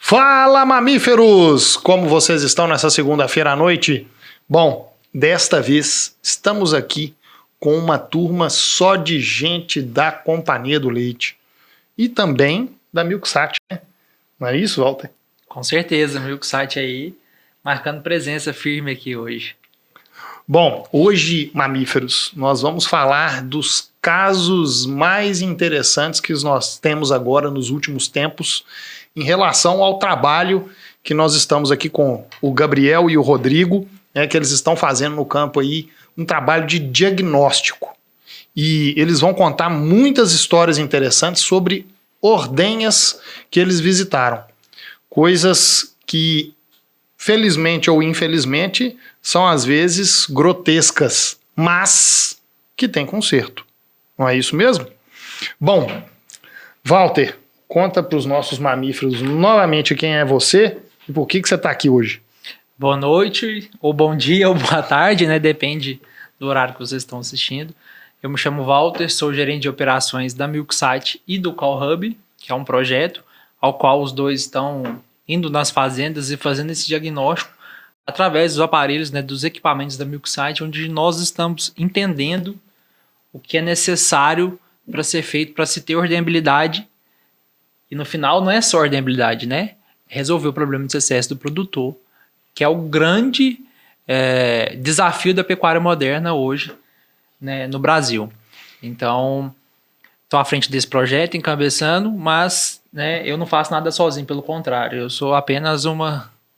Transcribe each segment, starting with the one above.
Fala, mamíferos! Como vocês estão nessa segunda-feira à noite? Bom, desta vez estamos aqui com uma turma só de gente da Companhia do Leite e também da Milksat, né? Não é isso, Walter? Com certeza, Milksat aí marcando presença firme aqui hoje. Bom, hoje, mamíferos, nós vamos falar dos casos mais interessantes que nós temos agora nos últimos tempos em relação ao trabalho que nós estamos aqui com o Gabriel e o Rodrigo, né, que eles estão fazendo no campo aí um trabalho de diagnóstico. E eles vão contar muitas histórias interessantes sobre ordenhas que eles visitaram. Coisas que, felizmente ou infelizmente, são às vezes grotescas, mas que tem conserto. Não é isso mesmo? Bom, Walter, conta para os nossos mamíferos novamente quem é você e por que você está aqui hoje. Boa noite, ou bom dia, ou boa tarde, né? Depende do horário que vocês estão assistindo. Eu me chamo Walter, sou gerente de operações da Milksat e do CallHub, que é um projeto ao qual os dois estão indo nas fazendas e fazendo esse diagnóstico através dos aparelhos, né, dos equipamentos da Milksat, onde nós estamos entendendo o que é necessário para ser feito, para se ter ordenabilidade. E no final não é só ordenabilidade, né? É resolver o problema de excesso do produtor, que é o grande desafio da pecuária moderna hoje, né, no Brasil. Então, estou à frente desse projeto, encabeçando, mas, né, eu não faço nada sozinho, pelo contrário, eu sou apenas um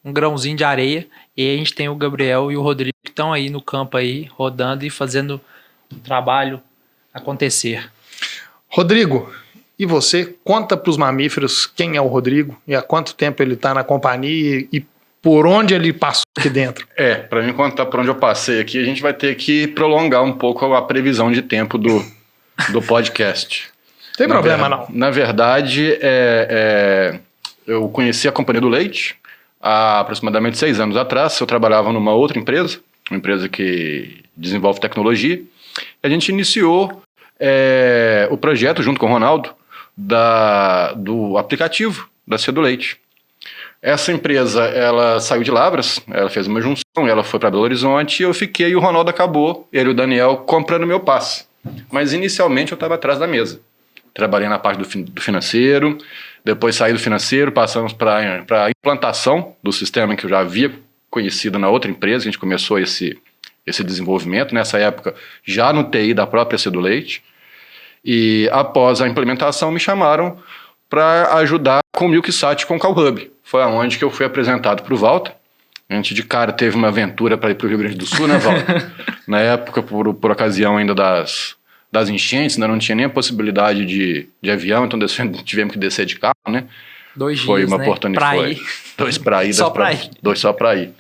grãozinho de areia, e aí a gente tem o Gabriel e o Rodrigo que estão aí no campo aí, rodando e fazendo o trabalho acontecer. Rodrigo, e você conta para os mamíferos quem é o Rodrigo e há quanto tempo ele está na companhia e por onde ele passou aqui dentro? Para mim contar por onde eu passei aqui, a gente vai ter que prolongar um pouco a previsão de tempo do podcast. Tem problema não. Na verdade, eu conheci a Companhia do Leite há aproximadamente 6 anos atrás. Eu trabalhava numa outra empresa, uma empresa que desenvolve tecnologia. A gente iniciou o projeto junto com o Ronaldo do aplicativo da Cedo Leite. Essa empresa, ela saiu de Lavras, ela fez uma junção, ela foi para Belo Horizonte e eu fiquei, e o Ronaldo acabou, ele e o Daniel, comprando meu passe. Mas inicialmente eu estava atrás da mesa. Trabalhei na parte do financeiro, depois saí do financeiro, passamos para a implantação do sistema que eu já havia conhecido na outra empresa, a gente começou esse desenvolvimento, nessa época já no TI da própria Cedo Leite. E após a implementação me chamaram para ajudar com o Milksat com o CallHub. Foi aonde que eu fui apresentado para o Walter. A gente de cara teve uma aventura para ir para o Rio Grande do Sul, né, Walter? Na época, por ocasião ainda das enchentes, ainda não tinha nem a possibilidade de avião, então tivemos que descer de carro, né? 2 dias, foi uma né? oportunidade. 2 para ir, 2 só para ir.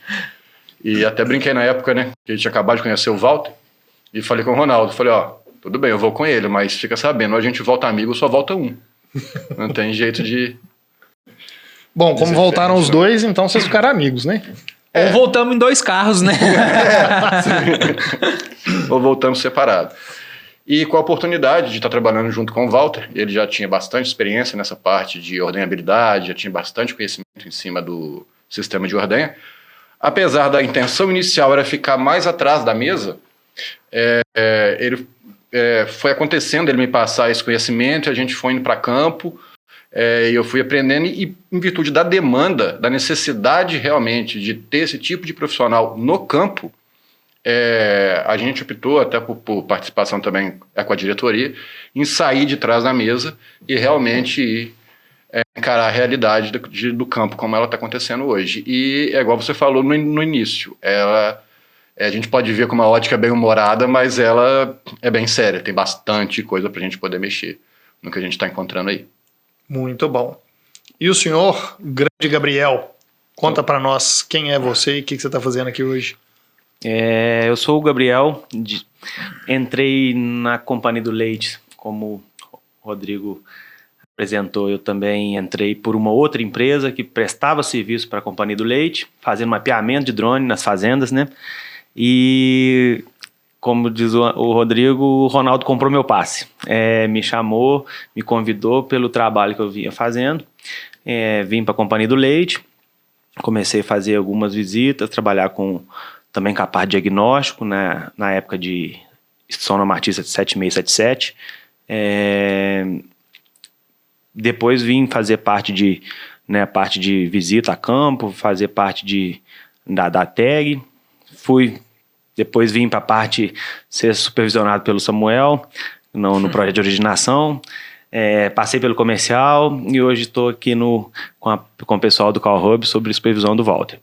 E até brinquei na época, né? Que a gente acabou de conhecer o Walter. E falei com o Ronaldo, falei, tudo bem, eu vou com ele, mas fica sabendo, ou a gente volta amigo, só volta um. Não tem jeito de... Bom, como voltaram os dois, então vocês ficaram amigos, né? Ou voltamos em 2 carros, né? Ou voltamos separados. E com a oportunidade de estar trabalhando junto com o Walter, ele já tinha bastante experiência nessa parte de ordenhabilidade, já tinha bastante conhecimento em cima do sistema de ordenha. Apesar da intenção inicial era ficar mais atrás da mesa, ele foi acontecendo, ele me passar esse conhecimento, a gente foi indo para campo, e eu fui aprendendo, e em virtude da demanda, da necessidade realmente de ter esse tipo de profissional no campo, a gente optou, até por participação também com a diretoria, em sair de trás da mesa e realmente encarar a realidade do campo, como ela está acontecendo hoje. E é igual você falou no início, a gente pode ver com uma ótica bem humorada, mas ela é bem séria, tem bastante coisa para a gente poder mexer no que a gente está encontrando aí. Muito bom. E o senhor, grande Gabriel, conta para nós quem é você e o que você está fazendo aqui hoje. Eu sou o Gabriel, entrei na Companhia do Leite, como o Rodrigo apresentou, eu também entrei por uma outra empresa que prestava serviço para a Companhia do Leite, fazendo mapeamento de drone nas fazendas, né? E, como diz o Rodrigo, o Ronaldo comprou meu passe. Me chamou, me convidou pelo trabalho que eu vinha fazendo. vim para a Companhia do Leite, comecei a fazer algumas visitas, trabalhar também com a parte de diagnóstico, na época de instituição normatista de 7677. Depois vim fazer parte de visita a campo, fazer parte da TAG. Depois vim para a parte ser supervisionado pelo Samuel no projeto de originação. Passei pelo comercial e hoje estou aqui com o pessoal do CallHub sobre supervisão do Walter.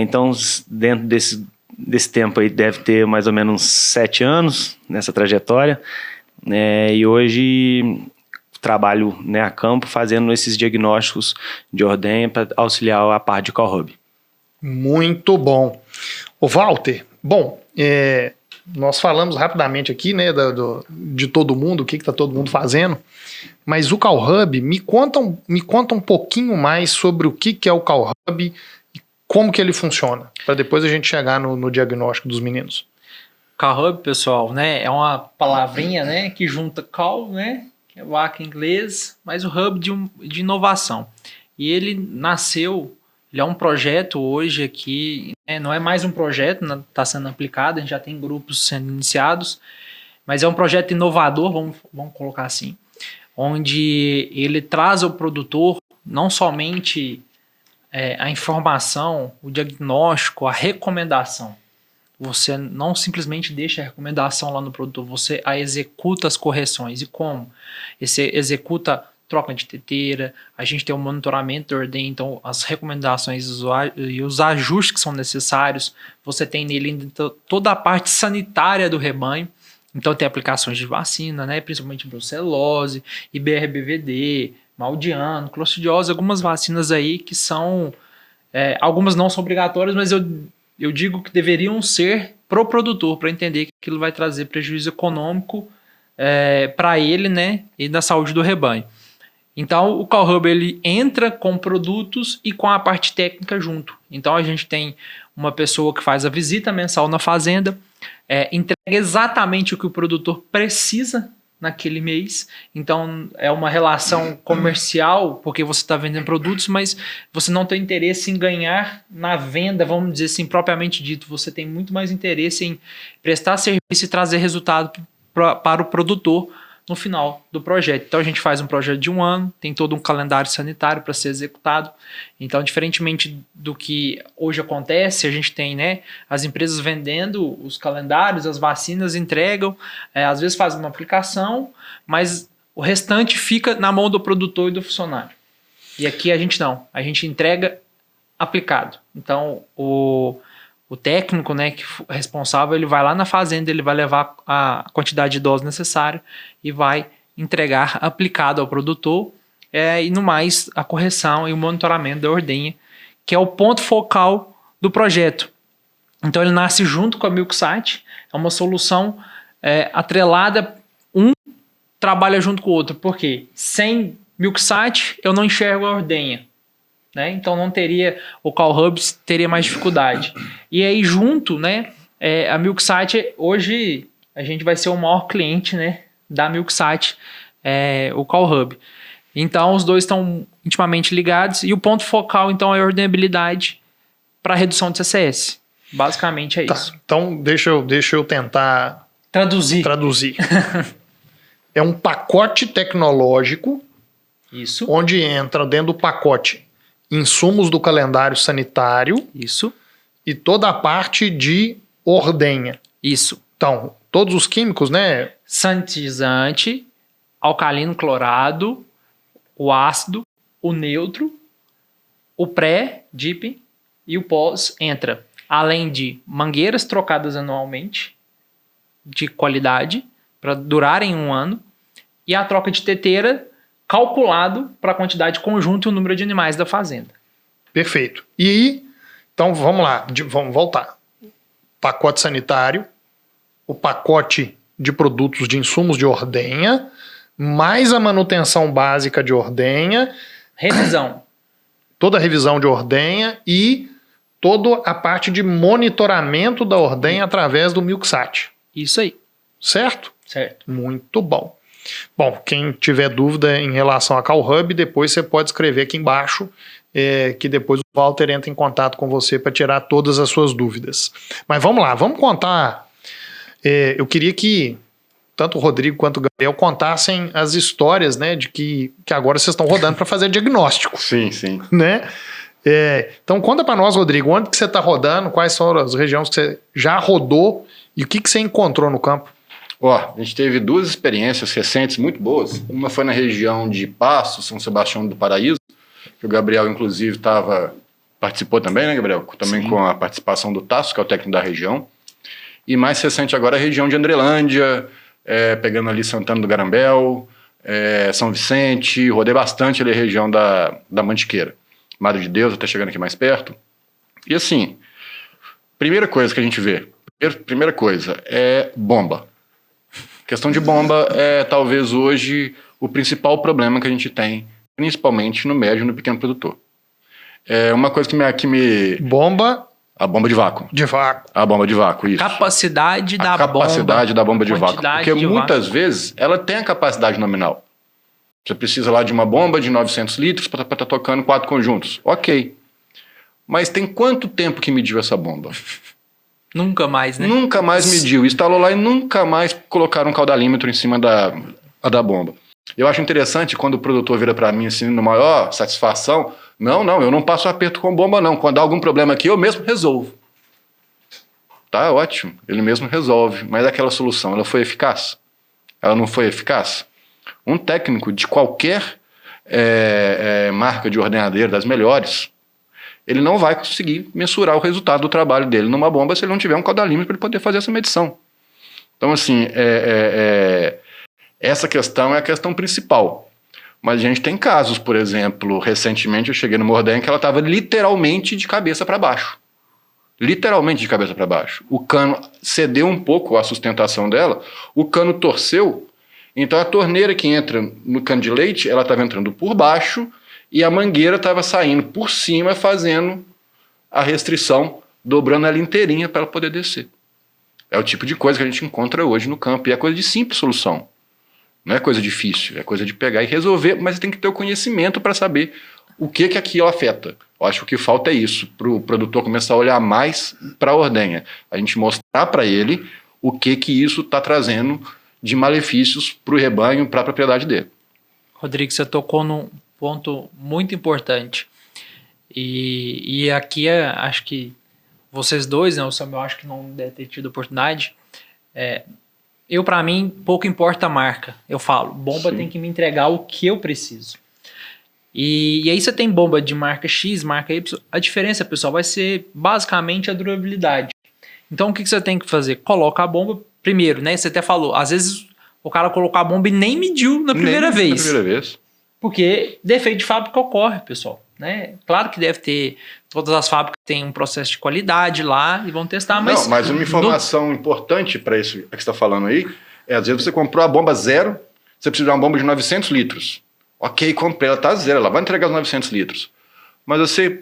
Então, dentro desse tempo aí, deve ter mais ou menos 7 anos nessa trajetória. E hoje trabalho a campo fazendo esses diagnósticos de ordenha para auxiliar a parte de CallHub. Muito bom. Ô Walter, nós falamos rapidamente aqui, né, de todo mundo, o que está todo mundo fazendo, mas o CallHub, me conta um pouquinho mais sobre o que é o CallHub e como que ele funciona, para depois a gente chegar no diagnóstico dos meninos. CallHub, pessoal, né, é uma palavrinha, né, que junta call, né, que é o ACA em inglês, mas o hub de inovação. E ele nasceu, ele é um projeto hoje aqui, não é mais um projeto, está sendo aplicado, a gente já tem grupos sendo iniciados, mas é um projeto inovador, vamos colocar assim, onde ele traz ao produtor não somente a informação, o diagnóstico, a recomendação. Você não simplesmente deixa a recomendação lá no produtor, você executa as correções. E como? Você executa troca de teteira, a gente tem o monitoramento da ordenha, então as recomendações e os ajustes que são necessários, você tem nele toda a parte sanitária do rebanho, então tem aplicações de vacina, né, principalmente brucelose, IBR-BVD, mal de ano, clostridiose, algumas vacinas aí que são, algumas não são obrigatórias, mas eu digo que deveriam ser pro produtor, para entender que aquilo vai trazer prejuízo econômico para ele, né, e da saúde do rebanho. Então, o CallHub ele entra com produtos e com a parte técnica junto. Então, a gente tem uma pessoa que faz a visita mensal na fazenda, entrega exatamente o que o produtor precisa naquele mês. Então, é uma relação comercial, porque você está vendendo produtos, mas você não tem interesse em ganhar na venda, vamos dizer assim, propriamente dito. Você tem muito mais interesse em prestar serviço e trazer resultado para o produtor no final do projeto. Então a gente faz um projeto de 1 ano, tem todo um calendário sanitário para ser executado. Então, diferentemente do que hoje acontece, a gente tem, né, as empresas vendendo os calendários, as vacinas entregam, às vezes fazem uma aplicação, mas o restante fica na mão do produtor e do funcionário. E aqui a gente não, a gente entrega aplicado. Então o técnico, né, que é responsável, ele vai lá na fazenda, ele vai levar a quantidade de dose necessária e vai entregar aplicado ao produtor, e no mais a correção e o monitoramento da ordenha, que é o ponto focal do projeto. Então ele nasce junto com a MilkSite, é uma solução atrelada, um trabalha junto com o outro, porque sem MilkSite eu não enxergo a ordenha. Né? Então não teria, o CallHub teria mais dificuldade. E aí junto, né, a MilkSite, hoje a gente vai ser o maior cliente, né, da MilkSite, o CallHub. Então os dois estão intimamente ligados e o ponto focal então é a ordenabilidade para redução de CCS. Basicamente é isso. Então deixa eu tentar traduzir. É um pacote tecnológico, isso, onde entra dentro do pacote insumos do calendário sanitário. Isso. E toda a parte de ordenha. Isso. Então, todos os químicos, né? Sanitizante, alcalino clorado, o ácido, o neutro, o pré-dipping e o pós entra. Além de mangueiras trocadas anualmente, de qualidade, para durarem 1 ano, e a troca de teteira calculado para a quantidade conjunta e o número de animais da fazenda. Perfeito. E, então, vamos lá, vamos voltar. Pacote sanitário, o pacote de produtos de insumos de ordenha, mais a manutenção básica de ordenha. Revisão. Toda a revisão de ordenha e toda a parte de monitoramento da ordenha através do MilkSat. Isso aí. Certo? Certo. Muito bom. Bom, quem tiver dúvida em relação a CalHub, depois você pode escrever aqui embaixo, que depois o Walter entra em contato com você para tirar todas as suas dúvidas. Mas vamos lá, vamos contar. Eu queria que tanto o Rodrigo quanto o Gabriel contassem as histórias, né, de que agora vocês estão rodando para fazer diagnóstico. Sim, sim. Né? Então conta para nós, Rodrigo, onde que você está rodando, quais são as regiões que você já rodou e o que você encontrou no campo? A gente teve 2 experiências recentes muito boas. Uma foi na região de Paços, São Sebastião do Paraíso, que o Gabriel, inclusive, participou também, né, Gabriel? Também com a participação do Tasso, que é o técnico da região. E mais recente agora a região de Andrelândia, pegando ali Santana do Garambel, São Vicente, rodei bastante ali a região da Mantiqueira. Madre de Deus, até chegando aqui mais perto. E assim, primeira coisa que a gente vê, primeira coisa é bomba. Questão de bomba é talvez hoje o principal problema que a gente tem, principalmente no médio e no pequeno produtor. Uma coisa que me... Bomba? A bomba de vácuo. De vácuo. A bomba de vácuo, isso. Capacidade da bomba. Capacidade da bomba de vácuo. Porque muitas vezes ela tem a capacidade nominal. Você precisa lá de uma bomba de 900 litros para estar tocando 4 conjuntos. Ok. Mas tem quanto tempo que mediu essa bomba? Nunca mais, né? Nunca mais mediu. Instalou lá e nunca mais colocaram um caudalímetro em cima da bomba. Eu acho interessante quando o produtor vira para mim assim, na maior satisfação, não, eu não passo aperto com bomba não. Quando há algum problema aqui, eu mesmo resolvo. Tá, ótimo. Ele mesmo resolve. Mas aquela solução, ela foi eficaz? Ela não foi eficaz? Um técnico de qualquer marca de ordenhadeira, das melhores, ele não vai conseguir mensurar o resultado do trabalho dele numa bomba se ele não tiver um caudalímetro para ele poder fazer essa medição. Então, assim, essa questão é a questão principal. Mas a gente tem casos, por exemplo, recentemente eu cheguei numa ordenha que ela estava literalmente de cabeça para baixo. Literalmente de cabeça para baixo. O cano cedeu um pouco a sustentação dela, o cano torceu, então a torneira que entra no cano de leite, ela estava entrando por baixo e a mangueira estava saindo por cima, fazendo a restrição, dobrando ela inteirinha para ela poder descer. É o tipo de coisa que a gente encontra hoje no campo e é coisa de simples solução. Não é coisa difícil, é coisa de pegar e resolver, mas você tem que ter o conhecimento para saber o que aquilo afeta. Eu acho que o que falta é isso, para o produtor começar a olhar mais para a ordenha. A gente mostrar para ele o que isso está trazendo de malefícios para o rebanho, para a propriedade dele. Rodrigo, você tocou num ponto muito importante. E aqui acho que vocês dois, né, o Samuel acho que não deve ter tido oportunidade. Para mim, pouco importa a marca. Eu falo, bomba tem que me entregar o que eu preciso. E aí você tem bomba de marca X, marca Y. A diferença, pessoal, vai ser basicamente a durabilidade. Então, o que você tem que fazer? Coloca a bomba primeiro, né? Você até falou, às vezes o cara colocou a bomba e nem mediu na primeira vez. Na primeira vez. Porque defeito de fábrica ocorre, pessoal. Né? Claro que deve ter, todas as fábricas têm um processo de qualidade lá e vão testar, mas... Não, mas uma informação importante para isso que você está falando aí, às vezes você comprou a bomba zero, você precisa de uma bomba de 900 litros. Ok, comprei, ela está zero, ela vai entregar os 900 litros. Mas você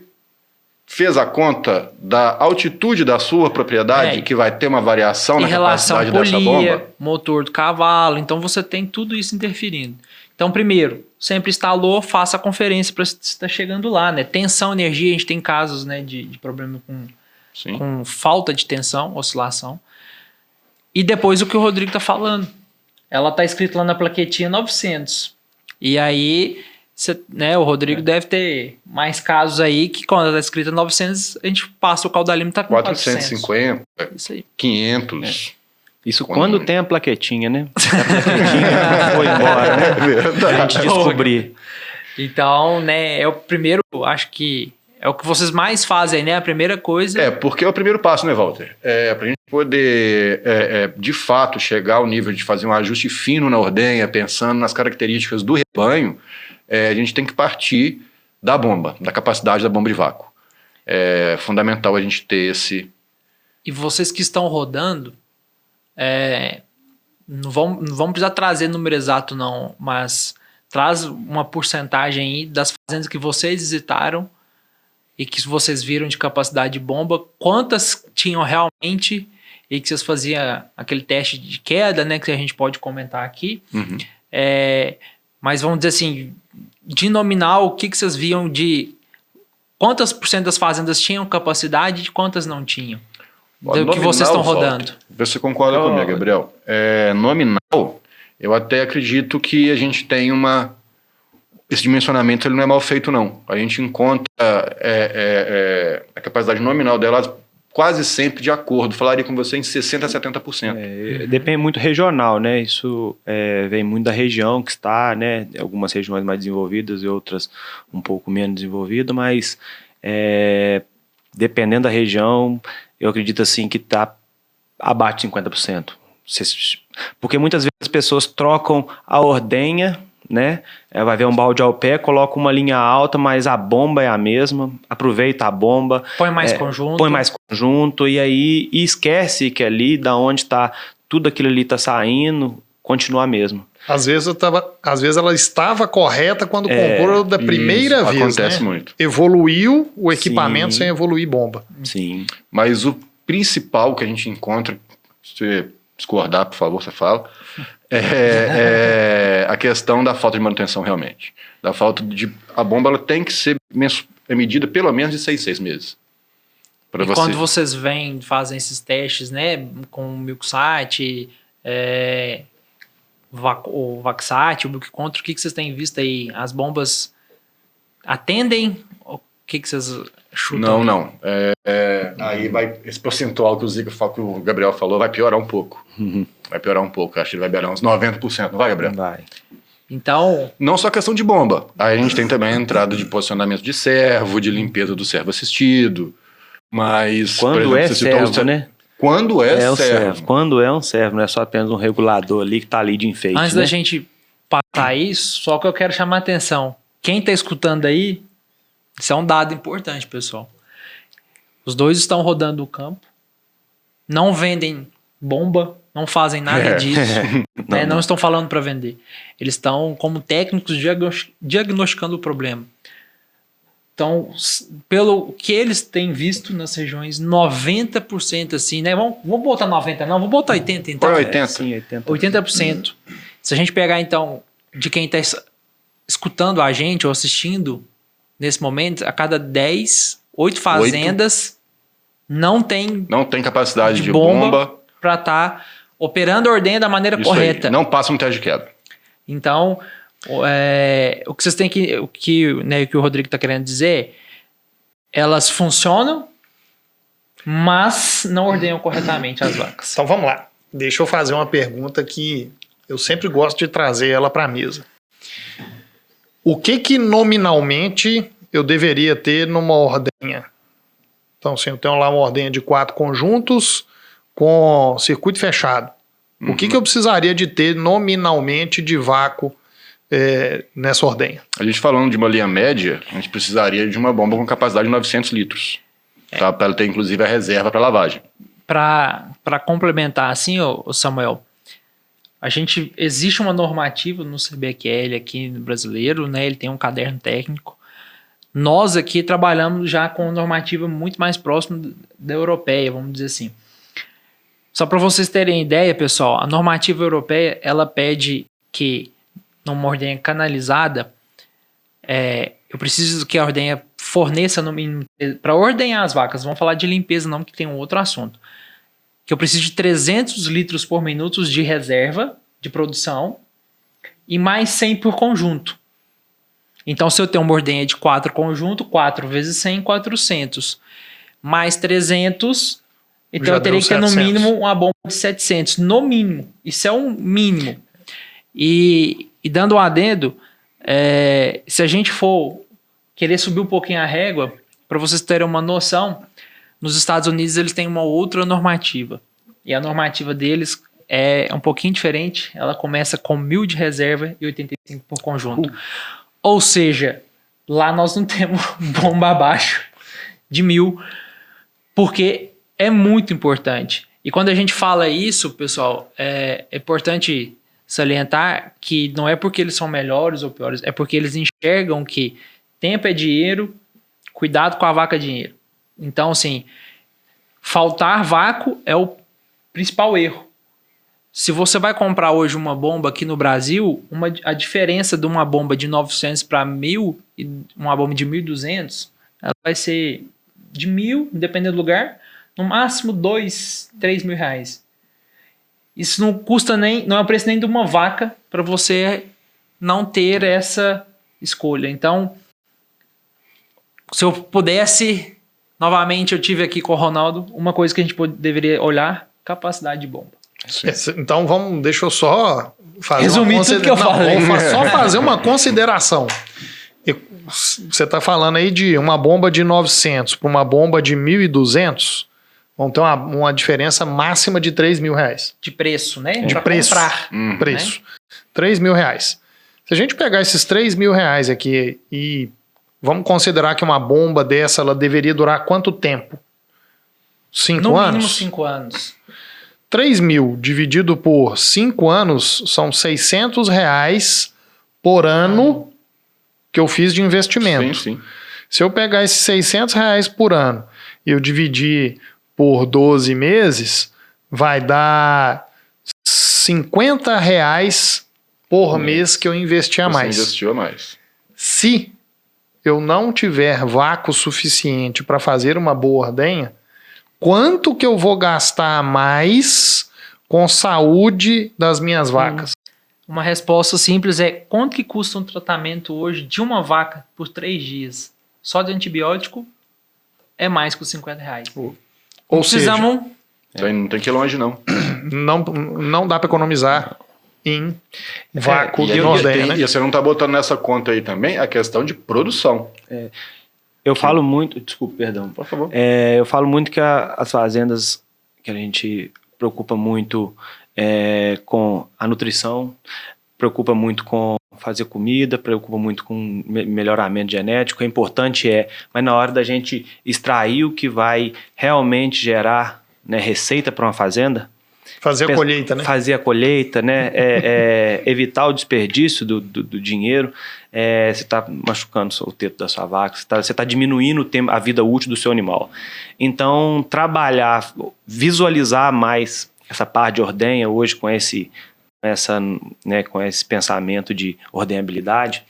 fez a conta da altitude da sua propriedade, que vai ter uma variação na capacidade dessa bomba? Motor do cavalo, então você tem tudo isso interferindo. Então, primeiro, sempre instalou, faça a conferência para você estar chegando lá, né? Tensão, energia, a gente tem casos, né, de problema com falta de tensão, oscilação. E depois o que o Rodrigo está falando. Ela está escrito lá na plaquetinha 900. E aí, o Rodrigo deve ter mais casos aí que quando está escrito 900, a gente passa o caudalímetro, está com 450, 400. Isso aí. 500. Isso quando tem a plaquetinha, né? A plaquetinha foi embora, né? É verdade. A gente descobrir. Então, né, é o primeiro, acho que é o que vocês mais fazem, né? A primeira coisa... porque é o primeiro passo, né, Walter? Para a gente poder, de fato, chegar ao nível de fazer um ajuste fino na ordenha, pensando nas características do rebanho, a gente tem que partir da bomba, da capacidade da bomba de vácuo. É fundamental a gente ter esse... E vocês que estão rodando, não vão precisar trazer número exato não, mas traz uma porcentagem aí das fazendas que vocês visitaram e que vocês viram de capacidade de bomba, quantas tinham realmente e que vocês faziam aquele teste de queda, né, que a gente pode comentar aqui. Mas vamos dizer assim, de nominal, o que vocês viam de quantas por cento das fazendas tinham capacidade e quantas não tinham? Do que vocês estão rodando. Vê se você concorda comigo, Gabriel. Nominal, eu até acredito que a gente tem esse dimensionamento ele não é mal feito, não. A gente encontra a capacidade nominal delas quase sempre de acordo. Falaria com você em 60% a 70%. Depende muito regional, né? Isso vem muito da região que está, né? Algumas regiões mais desenvolvidas e outras um pouco menos desenvolvidas, mas dependendo da região, eu acredito assim que está abaixo de 50%. Porque muitas vezes as pessoas trocam a ordenha, né? Vai ver um balde ao pé, coloca uma linha alta, mas a bomba é a mesma, aproveita a bomba. Põe mais conjunto e aí esquece que ali, da onde está tudo aquilo ali está saindo, continua a mesma. Às vezes ela estava correta quando comprou da primeira vez, acontece né? muito. Evoluiu o equipamento sem evoluir bomba. Sim. Mas o principal que a gente encontra, se você discordar, por favor, você fala, a questão da falta de manutenção realmente. Da falta de... A bomba ela tem que ser medida pelo menos de 6 meses. Quando vocês fazem esses testes, né, com o Milksat, o Vaxat, o Milk-Control, o que vocês têm visto aí? As bombas atendem? O que vocês chutam? Não. Aí vai esse percentual que o Gabriel falou vai piorar um pouco. Vai piorar um pouco. Acho que ele vai piorar uns 90%. Não vai, Gabriel? Vai. Então... Não só questão de bomba. Aí a gente tem também a entrada de posicionamento de servo, de limpeza do servo assistido. Mas... Quando por exemplo, servo, né? Quando um servo. Quando é um servo, não é só apenas um regulador ali que está ali de enfeite. Antes da gente passar isso, só que eu quero chamar a atenção. Quem está escutando aí, isso é um dado importante, pessoal. Os dois estão rodando o campo, não vendem bomba, não fazem nada disso, né? Não estão falando para vender. Eles estão como técnicos diagnosticando o problema. Então, pelo que eles têm visto nas regiões, 90% assim, né? Vamos botar 90%, não, vamos botar 80% então. 80%. Se a gente pegar então de quem está escutando a gente ou assistindo nesse momento, a cada 8 fazendas não tem capacidade de bomba para estar operando a ordenha da maneira correta. Aí, não passa um teste de queda. Então, o que vocês têm o que o Rodrigo está querendo dizer, elas funcionam, mas não ordenham corretamente as vacas. Então vamos lá. Deixa eu fazer uma pergunta que eu sempre gosto de trazer ela para a mesa. O que nominalmente eu deveria ter numa ordenha? Então, assim, eu tenho lá uma ordenha de 4 conjuntos com circuito fechado. O que eu precisaria de ter nominalmente de vácuo nessa ordenha? A gente falando de uma linha média, a gente precisaria de uma bomba com capacidade de 900 litros. Tá? Para ela ter, inclusive, a reserva para lavagem. Para complementar assim, ô Samuel, existe uma normativa no CBQL aqui no brasileiro, né? Ele tem um caderno técnico. Nós aqui trabalhamos já com uma normativa muito mais próxima da europeia, vamos dizer assim. Só para vocês terem ideia, pessoal, a normativa europeia, ela pede que numa ordenha canalizada, eu preciso que a ordenha forneça no mínimo, para ordenhar as vacas, vamos falar de limpeza não, que tem um outro assunto, que eu preciso de 300 litros por minuto de reserva de produção e mais 100 por conjunto. Então, se eu tenho uma ordenha de 4 conjunto, 4 vezes 100, 400. Mais 300, então eu teria que ter no mínimo uma bomba de 700. No mínimo. Isso é um mínimo. E dando um adendo, se a gente for querer subir um pouquinho a régua, para vocês terem uma noção, nos Estados Unidos eles têm uma outra normativa. E a normativa deles é um pouquinho diferente. Ela começa com 1.000 de reserva e 85 por conjunto. Ou seja, lá nós não temos bomba abaixo de 1.000, porque é muito importante. E quando a gente fala isso, pessoal, é importante salientar que não é porque eles são melhores ou piores, é porque eles enxergam que tempo é dinheiro, cuidado com a vaca é dinheiro. Então, assim, faltar vácuo é o principal erro. se você vai comprar hoje uma bomba aqui no Brasil, a diferença de uma bomba de 900 para 1.000 e uma bomba de 1.200, ela vai ser de 1.000, dependendo do lugar, no máximo 2, 3 mil reais. Isso não custa não é o preço nem de uma vaca para você não ter essa escolha. Então, se eu pudesse, novamente eu tive aqui com o Ronaldo, uma coisa que a gente deveria olhar, capacidade de bomba. Então deixa eu só fazer resumir tudo que eu falei. Só fazer uma consideração. Você está falando aí de uma bomba de 900 para uma bomba de 1.200, vão ter uma diferença máxima de 3 mil reais. De preço, né? De pra preço. Comprar, preço. Né? 3 mil reais. Se a gente pegar esses 3 mil reais aqui e vamos considerar que uma bomba dessa ela deveria durar quanto tempo? 5 anos? No mínimo 5 anos. 3 mil dividido por 5 anos são 600 reais por ano que eu fiz de investimento. Sim. Se eu pegar esses 600 reais por ano e eu dividir por 12 meses, vai dar 50 reais por mês que eu investi a mais. Você investiu a mais. Se eu não tiver vácuo suficiente para fazer uma boa ordenha, quanto que eu vou gastar a mais com saúde das minhas vacas? Uma resposta simples é: quanto que custa um tratamento hoje de uma vaca por 3 dias? Só de antibiótico é mais que os 50 reais. Ou seja, Não tem que ir longe, não. não dá para economizar em vácuo de ordenha, né? E você não está botando nessa conta aí também a questão de produção. Eu falo muito, desculpa, perdão. Por favor. Eu falo muito que as fazendas que a gente preocupa muito com a nutrição, preocupa muito com fazer comida, preocupa muito com melhoramento genético. É importante, mas na hora da gente extrair o que vai realmente gerar, né, receita para uma fazenda, Fazer a colheita, né? Fazer a colheita, né? Evitar o desperdício do dinheiro. Você está machucando o teto da sua vaca, você está diminuindo a vida útil do seu animal. Então, trabalhar, visualizar mais essa parte de ordenha hoje com esse pensamento de ordenhabilidade,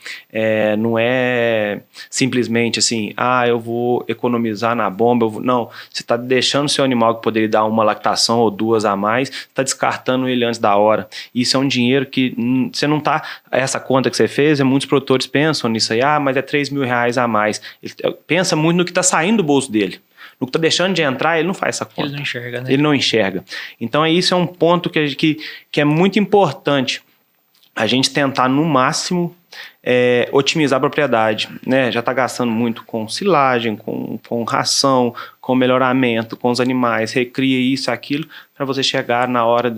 não é simplesmente assim, eu vou economizar na bomba, não, você está deixando seu animal que poderia dar uma lactação ou 2 a mais, está descartando ele antes da hora. Isso é um dinheiro que você não está, essa conta que você fez, muitos produtores pensam nisso aí, mas é 3 mil reais a mais. Ele pensa muito no que está saindo do bolso dele. No que está deixando de entrar, ele não faz essa conta. Ele não enxerga, né? Ele não enxerga. Então, isso é um ponto que é muito importante a gente tentar, no máximo, otimizar a propriedade. Né? Já está gastando muito com silagem, com ração, com melhoramento, com os animais, recria isso, aquilo, para você chegar na hora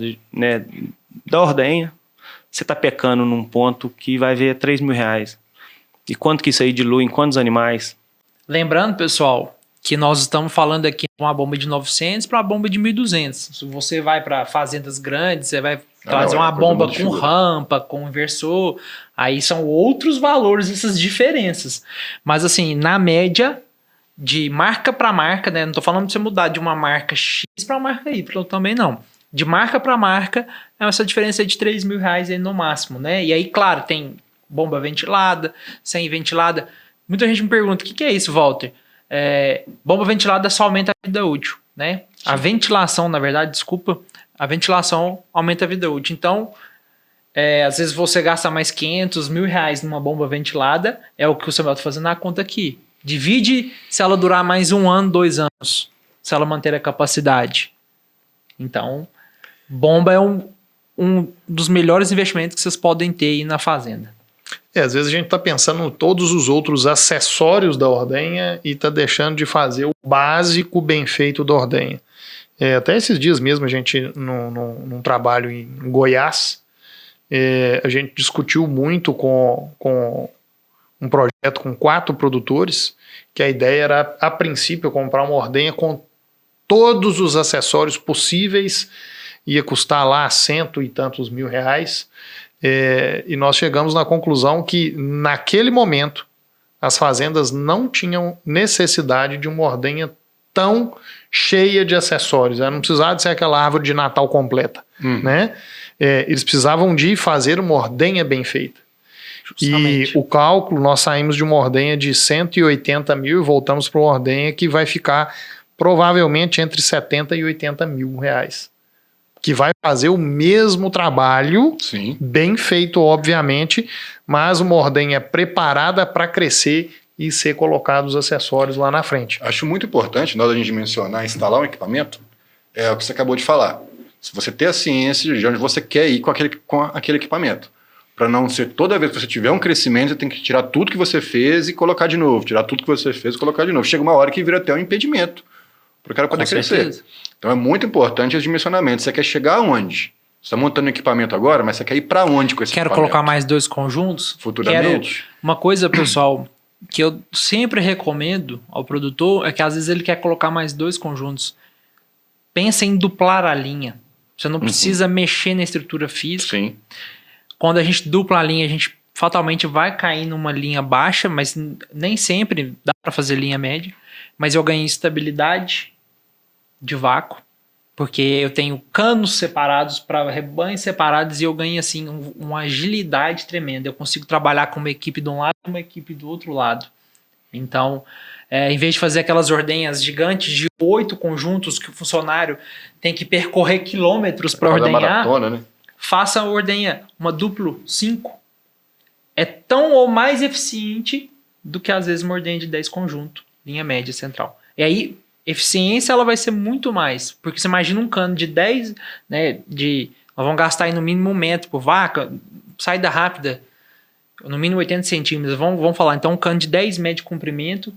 da ordenha, você está pecando num ponto que vai ver 3 mil reais. E quanto que isso aí dilui em quantos animais? Lembrando, pessoal, que nós estamos falando aqui de uma bomba de 900 para uma bomba de 1.200. Se você vai para fazendas grandes, você vai trazer uma bomba com rampa, com inversor, aí são outros valores, essas diferenças. Mas assim, na média, de marca para marca, né? Não estou falando de você mudar de uma marca X para uma marca Y também não. De marca para marca, é essa diferença de 3 mil reais aí no máximo, né? E aí, claro, tem bomba ventilada, sem ventilada. Muita gente me pergunta, o que é isso, Walter? Bomba ventilada só aumenta a vida útil, né? Sim. A ventilação, na verdade, a ventilação aumenta a vida útil. Então, às vezes você gasta mais 500 mil reais numa bomba ventilada, é o que o Samuel está fazendo na conta aqui. Divide se ela durar mais 1 ano, 2 anos, se ela manter a capacidade. Então, bomba é um dos melhores investimentos que vocês podem ter aí na fazenda. Às vezes a gente está pensando em todos os outros acessórios da ordenha e está deixando de fazer o básico bem feito da ordenha. Até esses dias mesmo, a gente, num trabalho em Goiás, a gente discutiu muito com um projeto com 4 produtores, que a ideia era, a princípio, comprar uma ordenha com todos os acessórios possíveis, ia custar lá 100 e tantos mil reais. E nós chegamos na conclusão que, naquele momento, as fazendas não tinham necessidade de uma ordenha tão cheia de acessórios. Ela não precisava de ser aquela árvore de Natal completa, né? Eles precisavam de fazer uma ordenha bem feita. Justamente. E o cálculo, nós saímos de uma ordenha de 180 mil e voltamos para uma ordenha que vai ficar provavelmente entre 70 e 80 mil reais. Que vai fazer o mesmo trabalho, Sim. bem feito, obviamente, mas uma ordenha preparada para crescer e ser colocado os acessórios lá na frente. Acho muito importante, na hora de a gente mencionar instalar um equipamento, é o que você acabou de falar. Se você ter a ciência de onde você quer ir com aquele equipamento. Para não ser toda vez que você tiver um crescimento, você tem que tirar tudo que você fez e colocar de novo. Tirar tudo que você fez e colocar de novo. Chega uma hora que vira até um impedimento para o cara poder crescer. Certeza. Então é muito importante esse dimensionamento. Você quer chegar aonde? Você está montando um equipamento agora, mas você quer ir para onde com esse Quero equipamento? colocar mais 2 conjuntos? Futuramente? Uma coisa, pessoal, que eu sempre recomendo ao produtor é que às vezes ele quer colocar mais 2 conjuntos. Pensa em duplar a linha. Você não precisa mexer na estrutura física. Sim. Quando a gente dupla a linha, a gente fatalmente vai cair numa linha baixa, mas nem sempre dá para fazer linha média. Mas eu ganho estabilidade de vácuo, porque eu tenho canos separados para rebanhos separados e eu ganho assim uma agilidade tremenda. Eu consigo trabalhar com uma equipe de um lado e uma equipe do outro lado. Então, em vez de fazer aquelas ordenhas gigantes de 8 conjuntos que o funcionário tem que percorrer quilômetros para Fazer ordenhar, maratona, né? faça a ordenha, uma duplo 5. É tão ou mais eficiente do que às vezes uma ordenha de 10 conjunto, linha média central. E aí, eficiência ela vai ser muito mais, porque você imagina um cano de 10, né, nós vamos gastar aí no mínimo 1 metro por vaca, saída rápida, no mínimo 80 centímetros, vamos falar, então um cano de 10 metros de comprimento,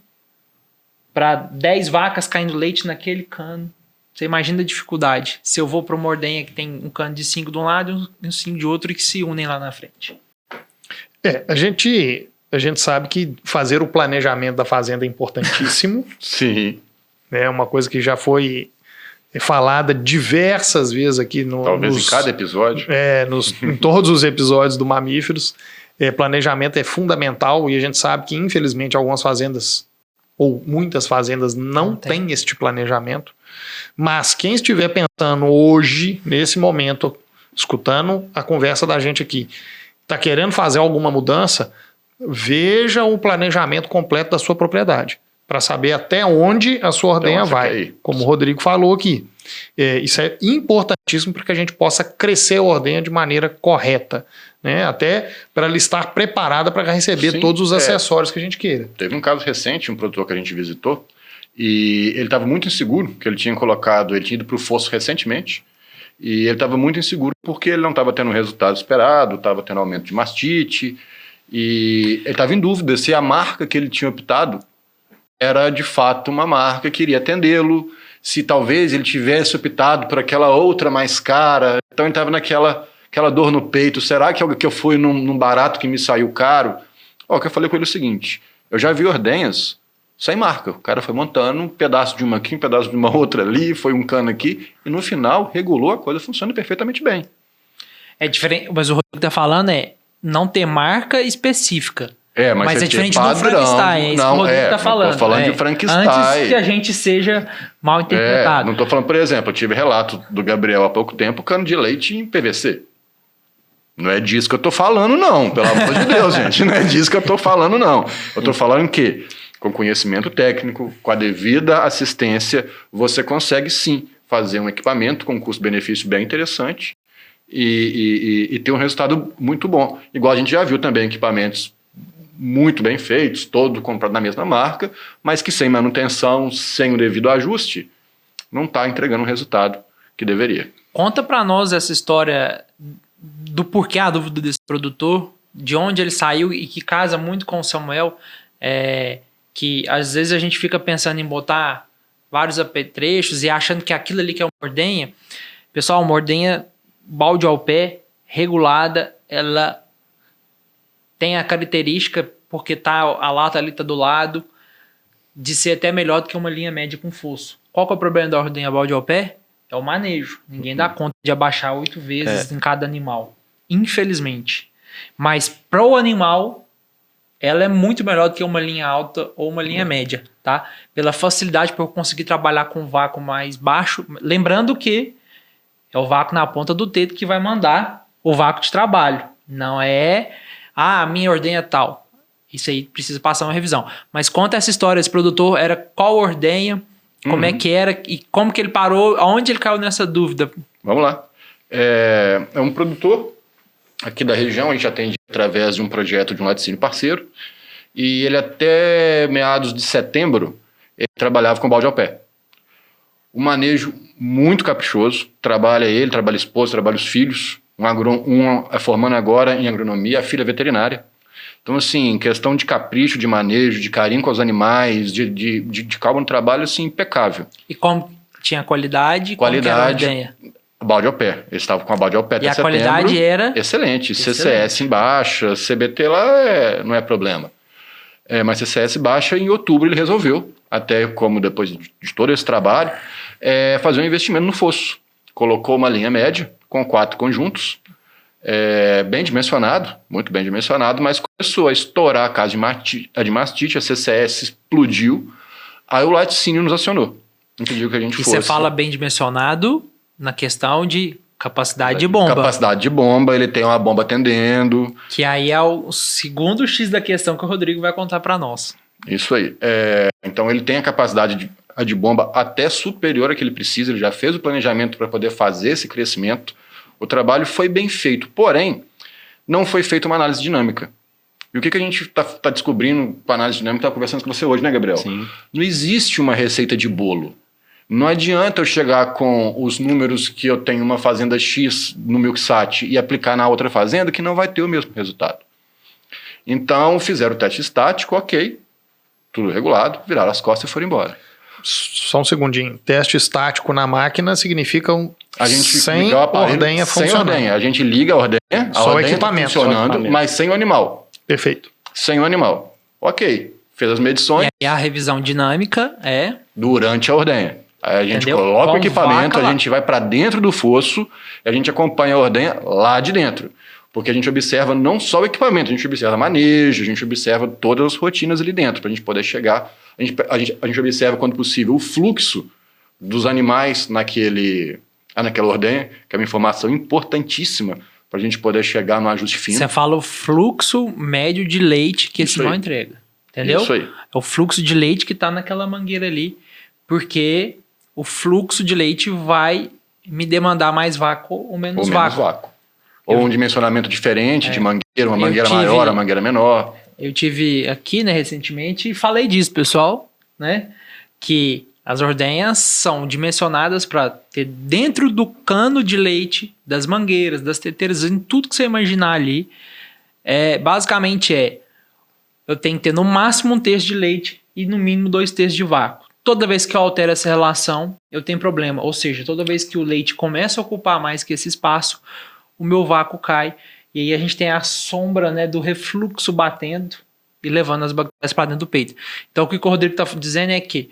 para 10 vacas caindo leite naquele cano. Você imagina a dificuldade. Se eu vou para uma ordenha que tem um cano de 5 de um lado e um 5 de outro e que se unem lá na frente. A gente sabe que fazer o planejamento da fazenda é importantíssimo. Sim. É uma coisa que já foi falada diversas vezes aqui Talvez em cada episódio. Em todos os episódios do Mamíferos. Planejamento é fundamental e a gente sabe que, infelizmente, algumas fazendas ou muitas fazendas não têm este planejamento. Mas quem estiver pensando hoje, nesse momento, escutando a conversa da gente aqui, está querendo fazer alguma mudança, veja o planejamento completo da sua propriedade, para saber até onde a sua ordenha vai, como o Rodrigo falou aqui. Isso é importantíssimo para que a gente possa crescer a ordenha de maneira correta, né? Até para ela estar preparada para receber todos os acessórios que a gente queira. Teve um caso recente, um produtor que a gente visitou, e ele estava muito inseguro, que ele tinha ido para o fosso recentemente, e ele estava muito inseguro porque ele não estava tendo o resultado esperado, estava tendo aumento de mastite, e ele estava em dúvida se a marca que ele tinha optado era de fato uma marca que iria atendê-lo, se talvez ele tivesse optado por aquela outra mais cara. Então ele estava naquela dor no peito, será que eu fui num barato que me saiu caro? O que eu falei com ele é o seguinte, eu já vi ordenhas sem marca, o cara foi montando um pedaço de uma aqui, um pedaço de uma outra ali, foi um cano aqui, e no final regulou, a coisa funciona perfeitamente bem. É diferente, mas o Rodrigo está falando não ter marca específica. Mas é diferente padrão, do Frankenstein, é isso que o Rodrigo está falando. Tô falando de Frankenstein. Antes que a gente seja mal interpretado. Não estou falando, por exemplo, eu tive relato do Gabriel há pouco tempo, cano de leite em PVC. Não é disso que eu estou falando, não. Pelo amor de Deus, gente. Não é disso que eu estou falando, não. Eu estou falando que, com conhecimento técnico, com a devida assistência, você consegue sim fazer um equipamento com um custo-benefício bem interessante e ter um resultado muito bom. Igual a gente já viu também equipamentos muito bem feitos, todo comprado na mesma marca, mas que sem manutenção, sem o devido ajuste, não está entregando o resultado que deveria. Conta para nós essa história do porquê a dúvida desse produtor, de onde ele saiu e que casa muito com o Samuel, que às vezes a gente fica pensando em botar vários apetrechos e achando que aquilo ali que é uma ordenha. Pessoal, uma ordenha balde ao pé, regulada, ela tem a característica, porque a lata ali está do lado, de ser até melhor do que uma linha média com fosso. Qual que é o problema da ordenha balde ao pé? É o manejo. Ninguém dá conta de abaixar 8 vezes em cada animal. Infelizmente. Mas para o animal, ela é muito melhor do que uma linha alta ou uma linha média, tá? Pela facilidade para eu conseguir trabalhar com vácuo mais baixo. Lembrando que é o vácuo na ponta do dedo que vai mandar o vácuo de trabalho. Não é, a minha ordenha é tal. Isso aí precisa passar uma revisão. Mas conta essa história, esse produtor era qual ordenha, como é que era e como que ele parou, aonde ele caiu nessa dúvida? Vamos lá. É um produtor aqui da região, a gente atende através de um projeto de um laticínio parceiro, e ele até meados de setembro, ele trabalhava com balde ao pé. Um manejo muito caprichoso, trabalha ele, trabalha a esposa, trabalha os filhos, um é formando agora em agronomia, a filha é veterinária. Então, assim, questão de capricho, de manejo, de carinho com os animais, de calma no trabalho, assim, impecável. E como tinha qualidade, como que era a ordenha? Balde ao pé. Eles estavam com a balde ao pé até setembro. E a qualidade era? Excelente. CCS em baixa, CBT lá não é problema. Mas CCS baixa, em outubro ele resolveu, até como depois de todo esse trabalho, fazer um investimento no fosso. Colocou uma linha média com 4 conjuntos, bem dimensionado, muito bem dimensionado, mas começou a estourar a casa de mastite, a CCS explodiu, aí o laticínio nos acionou. Impediu que a gente fosse. E você fala bem dimensionado na questão de capacidade de bomba. Capacidade de bomba, ele tem uma bomba atendendo. Que aí é o segundo X da questão que o Rodrigo vai contar para nós. Isso aí. Então ele tem a capacidade de bomba até superior à que ele precisa, ele já fez o planejamento para poder fazer esse crescimento. O trabalho foi bem feito, porém, não foi feita uma análise dinâmica. E o que a gente está descobrindo com a análise dinâmica, estava conversando com você hoje, né, Gabriel? Sim. Não existe uma receita de bolo. Não adianta eu chegar com os números que eu tenho uma fazenda X no Milksat e aplicar na outra fazenda que não vai ter o mesmo resultado. Então, fizeram o teste estático, ok, tudo regulado, viraram as costas e foram embora. Só um segundinho. Teste estático na máquina significa A gente sem liga o aparelho, ordenha sem funcionando. ordenha. A gente liga a ordenha, Só o ordenha equipamento, tá funcionando, só o equipamento. mas sem o animal. Perfeito. Sem o animal. Ok, fez as medições E aí a revisão dinâmica é... durante a ordenha. Aí a gente Entendeu? coloca o Com equipamento, vaca a lá. gente vai para dentro do fosso e a gente acompanha a ordenha lá de dentro. Porque a gente observa não só o equipamento, a gente observa manejo, a gente observa todas as rotinas ali dentro, para a gente poder chegar. A gente observa, quando possível, o fluxo dos animais naquela ordenha, que é uma informação importantíssima para a gente poder chegar no ajuste fino. Você fala o fluxo médio de leite que esse Isso aí. não entrega. Entendeu? Isso aí. É o fluxo de leite que está naquela mangueira ali, porque o fluxo de leite vai me demandar mais vácuo ou menos vácuo. Ou um dimensionamento diferente de mangueira, uma mangueira tive- maior, uma mangueira menor. Eu tive aqui, né, recentemente e falei disso, pessoal, né, que as ordenhas são dimensionadas para ter dentro do cano de leite, das mangueiras, das teteiras, em tudo que você imaginar ali, basicamente eu tenho que ter no máximo 1/3 de leite e no mínimo 2/3 de vácuo. Toda vez que eu altero essa relação, eu tenho problema. Ou seja, toda vez que o leite começa a ocupar mais que esse espaço, o meu vácuo cai. E aí a gente tem a sombra, né, do refluxo batendo e levando as bactérias para dentro do peito. Então o que o Rodrigo está dizendo é que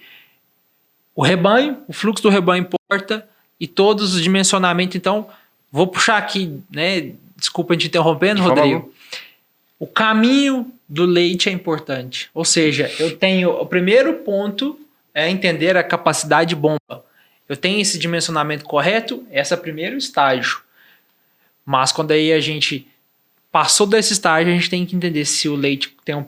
o rebanho, o fluxo do rebanho importa e todos os dimensionamentos. Então, vou puxar aqui, né? Desculpa te interrompendo, De forma Rodrigo. alguma. O caminho do leite é importante. Ou seja, eu tenho o primeiro ponto é entender a capacidade de bomba. Eu tenho esse dimensionamento correto, esse é o primeiro estágio. Mas quando aí a gente passou desse estágio, a gente tem que entender se o leite tem um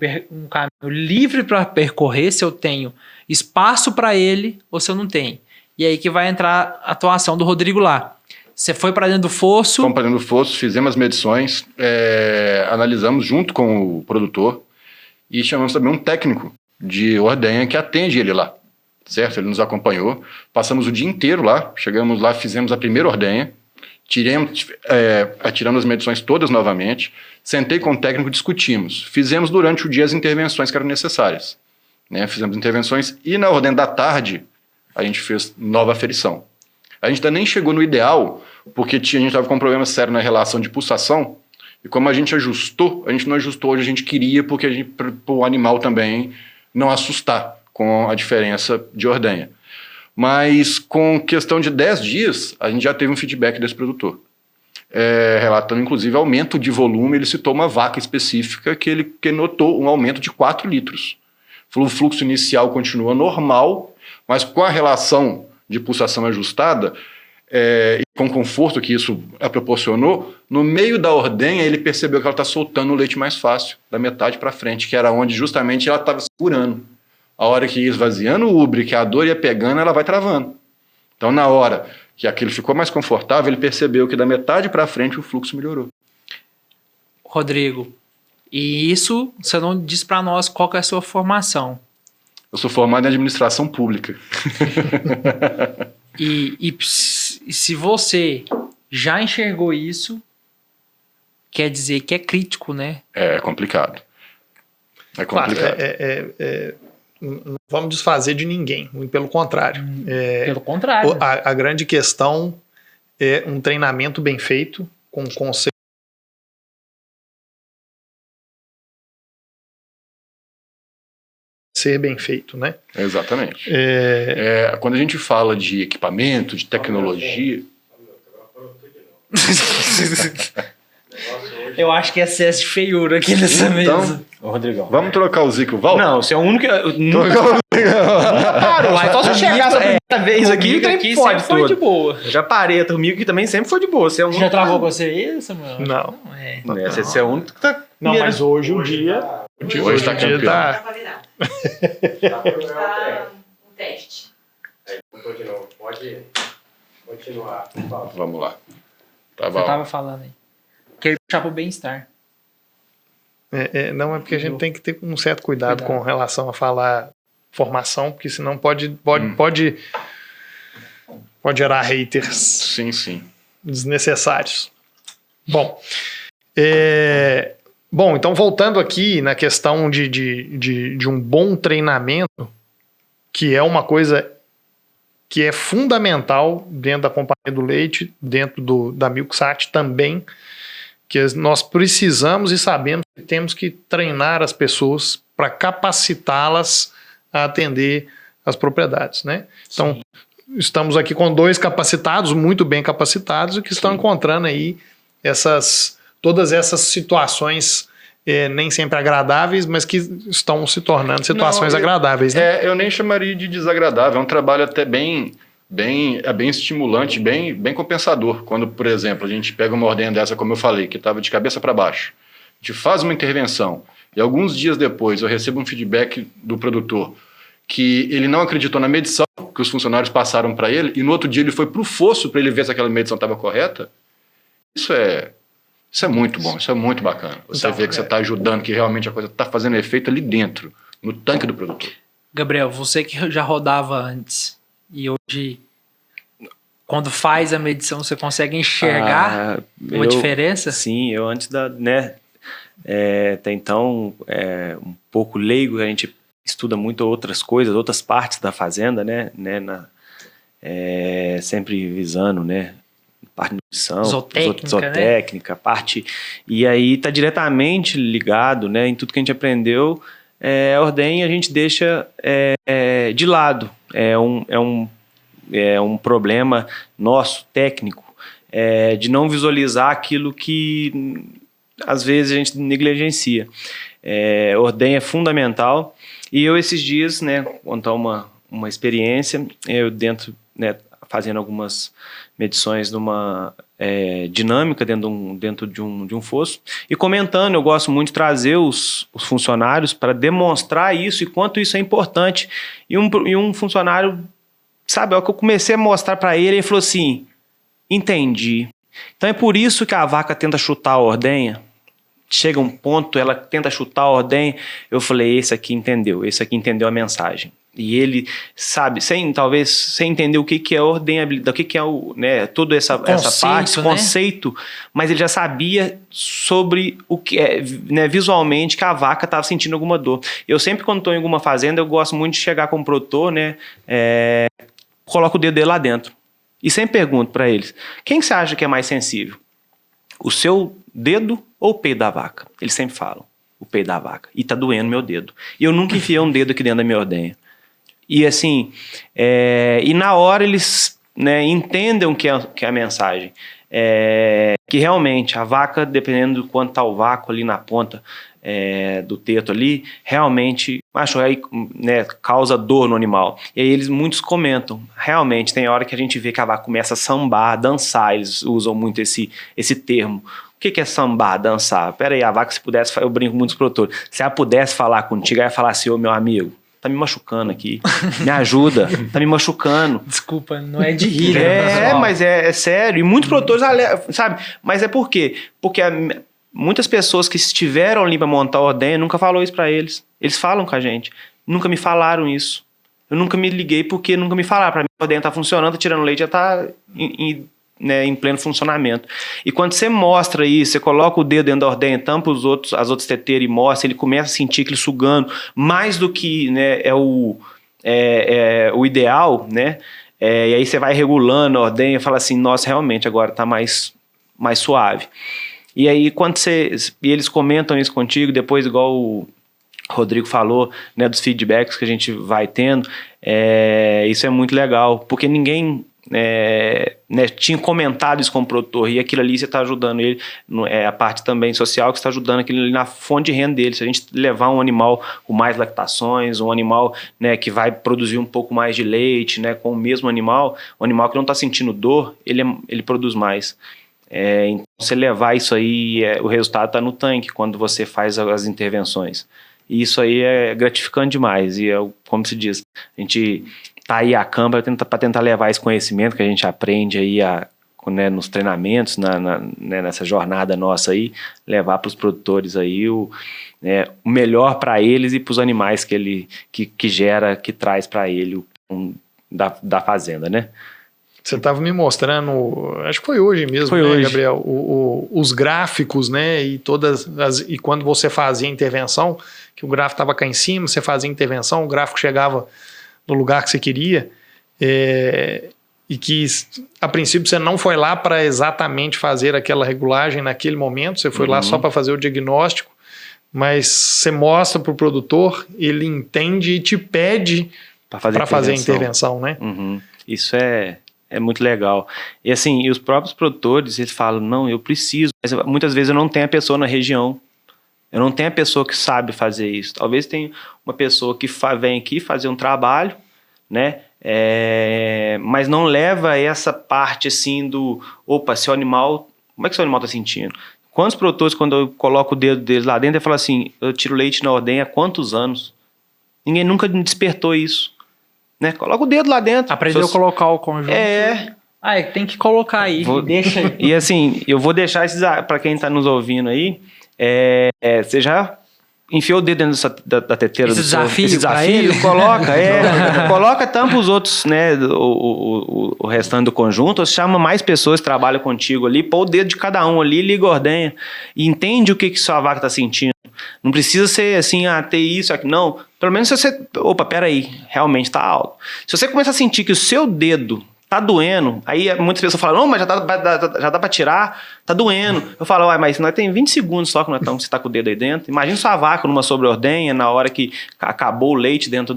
caminho livre para percorrer, se eu tenho espaço para ele ou se eu não tenho. E aí que vai entrar a atuação do Rodrigo lá. Você foi para dentro do fosso. Fomos para dentro do fosso, fizemos as medições, analisamos junto com o produtor e chamamos também um técnico de ordenha que atende ele lá, certo? Ele nos acompanhou, passamos o dia inteiro lá, chegamos lá, fizemos a primeira ordenha, tiramos as medições todas novamente, sentei com o técnico, discutimos, fizemos durante o dia as intervenções que eram necessárias, né? Fizemos intervenções e na ordem da tarde a gente fez nova aferição. A gente ainda nem chegou no ideal, porque a gente estava com um problema sério na relação de pulsação, e como a gente ajustou, a gente não ajustou onde a gente queria, porque para o animal também não assustar com a diferença de ordenha. Mas com questão de 10 dias, a gente já teve um feedback desse produtor. relatando inclusive aumento de volume. Ele citou uma vaca específica que ele notou um aumento de 4 litros. O fluxo inicial continua normal, mas com a relação de pulsação ajustada, e com o conforto que isso proporcionou, no meio da ordenha ele percebeu que ela está soltando o leite mais fácil, da metade para frente, que era onde justamente ela estava segurando. A hora que ia esvaziando o úbere, que a dor ia pegando, ela vai travando. Então, na hora que aquilo ficou mais confortável, ele percebeu que da metade para frente o fluxo melhorou. Rodrigo, e isso você não diz para nós qual que é a sua formação. Eu sou formado em administração pública. E se você já enxergou isso, quer dizer que é crítico, né? É complicado. É complicado. Claro, não vamos desfazer de ninguém, muito pelo contrário. Pelo contrário. A grande questão é um treinamento bem feito, com conceito ser bem feito, né? Exatamente. Quando a gente fala de equipamento, de tecnologia... Eu acho que é excesso de feiura aqui nessa mesa. Ô, Rodrigão. Vamos trocar o Zico Val? Não, você é o único que... Parou, então se eu chegar essa primeira vez aqui, aqui sempre foi de boa. Eu já parei, comigo que também sempre foi de boa. Você é o único. Já travou com você isso, mano? Não. Você é o único que tá... Não, mas hoje o dia... Hoje tá campeão. Tá... Um teste. Pode continuar. Vamos lá. Tá Você bom. tava falando aí. Queria puxar pro bem-estar. Não, é porque a gente tem que ter um certo cuidado com relação a falar formação, porque senão pode gerar haters Sim. desnecessários. Bom, então voltando aqui na questão de um bom treinamento, que é uma coisa que é fundamental dentro da Companhia do Leite, dentro da Milksat também, que nós precisamos e sabemos que temos que treinar as pessoas para capacitá-las a atender as propriedades, né? Então, estamos aqui com 2 capacitados, muito bem capacitados, e que estão encontrando aí todas essas situações nem sempre agradáveis, mas que estão se tornando situações agradáveis, né? Eu nem chamaria de desagradável, é um trabalho até bem estimulante, bem compensador. Quando, por exemplo, a gente pega uma ordenha dessa, como eu falei, que estava de cabeça para baixo, a gente faz uma intervenção e alguns dias depois eu recebo um feedback do produtor que ele não acreditou na medição que os funcionários passaram para ele e no outro dia ele foi para o fosso para ele ver se aquela medição estava correta. Isso é muito bom, isso é muito bacana. Você vê que você está ajudando, que realmente a coisa está fazendo efeito ali dentro, no tanque do produtor. Gabriel, você que já rodava antes e hoje, quando faz a medição, você consegue enxergar uma diferença? Sim, eu antes até então, um pouco leigo, a gente estuda muito outras coisas, outras partes da fazenda, né? Sempre visando, né? Parte de nutrição, zootécnica, parte... E aí tá diretamente ligado, né? Em tudo que a gente aprendeu, a ordenha a gente deixa de lado. É um problema nosso, técnico, de não visualizar aquilo que às vezes a gente negligencia. Ordenha é fundamental. E eu esses dias, né, contar uma experiência, eu fazendo algumas medições numa dinâmica dentro de um fosso e comentando, eu gosto muito de trazer os funcionários para demonstrar isso e quanto isso é importante. E um funcionário, sabe, é o que eu comecei a mostrar para ele, ele falou assim, entendi. Então é por isso que a vaca tenta chutar a ordenha. Chega um ponto, ela tenta chutar a ordenha. Eu falei, esse aqui entendeu a mensagem. E ele, sabe, talvez sem entender o que é ordenhabilidade, o que é toda essa parte, conceito, mas ele já sabia sobre o que é, né, visualmente, que a vaca estava sentindo alguma dor. Eu sempre, quando estou em alguma fazenda, eu gosto muito de chegar com o produtor, né, coloco o dedo dele lá dentro. E sempre pergunto para eles, quem você acha que é mais sensível? O seu dedo ou o peito da vaca? Eles sempre falam, o peito da vaca. E tá doendo meu dedo. E eu nunca enfiei um dedo aqui dentro da minha ordenha. E assim, e na hora eles né, entendam que é a mensagem. Que realmente a vaca, dependendo do quanto está o vácuo ali na ponta do teto ali, realmente aí, né, causa dor no animal. E aí muitos comentam, realmente tem hora que a gente vê que a vaca começa a sambar, a dançar, eles usam muito esse termo. O que é sambar, dançar? Pera aí, a vaca, se pudesse, eu brinco com muitos produtores, se ela pudesse falar contigo, ela ia falar assim: ô meu amigo, tá me machucando aqui, me ajuda, tá me machucando. Desculpa, não é de rir, né, mas é sério, e muitos produtores, sabe, mas é por quê? Porque muitas pessoas que estiveram ali para montar a ordenha nunca falou isso para eles. Eles falam com a gente, nunca me falaram isso. Eu nunca me liguei porque nunca me falaram. Para mim a ordenha tá funcionando, tá tirando leite, já tá em pleno funcionamento. E quando você mostra isso, você coloca o dedo dentro da ordenha, tampa as outras teteiras e mostra, ele começa a sentir aquele sugando, mais do que, né, o ideal, né? E aí você vai regulando a ordenha e fala assim: nossa, realmente agora tá mais suave. E aí quando e eles comentam isso contigo, depois, igual o Rodrigo falou, né, dos feedbacks que a gente vai tendo, isso é muito legal, porque ninguém né, tinha comentado isso com o produtor, e aquilo ali você está ajudando ele, a parte também social que está ajudando aquilo ali na fonte de renda dele. Se a gente levar um animal com mais lactações, um animal, né, que vai produzir um pouco mais de leite, né, com o mesmo animal, um animal que não está sentindo dor, ele produz mais. Então, você levar isso aí, o resultado está no tanque quando você faz as intervenções. E isso aí é gratificante demais. E como se diz, a gente tá aí a campo para tentar levar esse conhecimento que a gente aprende aí né, nos treinamentos, né, nessa jornada nossa aí, levar para os produtores aí o melhor para eles e para os animais que traz para ele da fazenda, né? Você estava me mostrando, acho que foi hoje mesmo, né, Gabriel, os gráficos, né, e e quando você fazia a intervenção, que o gráfico estava cá em cima, você fazia a intervenção, o gráfico chegava no lugar que você queria, e que a princípio você não foi lá para exatamente fazer aquela regulagem naquele momento, você foi lá só para fazer o diagnóstico, mas você mostra para o produtor, ele entende e te pede para fazer a intervenção, né? Isso é muito legal. E assim, os próprios produtores, eles falam: não, eu preciso, mas muitas vezes eu não tenho a pessoa na região, eu não tenho a pessoa que sabe fazer isso. Talvez tenha uma pessoa que vem aqui fazer um trabalho, né, mas não leva essa parte assim se o animal, como é que seu animal está sentindo? Quantos produtores, quando eu coloco o dedo deles lá dentro, eu falo assim: eu tiro leite na ordenha há quantos anos? Ninguém nunca me despertou isso. Né? Coloca o dedo lá dentro. Aprendeu a colocar o conjunto. Tem que colocar aí. Deixa aí. E assim, eu vou deixar para quem está nos ouvindo aí, você já enfiou o dedo dentro da teteira esse desafio coloca, tampa os outros, né, o restante do conjunto, chama mais pessoas que trabalham contigo ali, põe o dedo de cada um ali, liga a ordenha e entende o que sua vaca está sentindo. Não precisa ser assim, ter isso aqui, não. Pelo menos se você, peraí, realmente está alto. Se você começa a sentir que o seu dedo tá doendo, aí muitas pessoas falam: não, mas já dá para tirar, tá doendo. Eu falo: mas nós tem 20 segundos só que você tá com o dedo aí dentro. Imagina sua vaca numa sobre-ordenha, na hora que acabou o leite dentro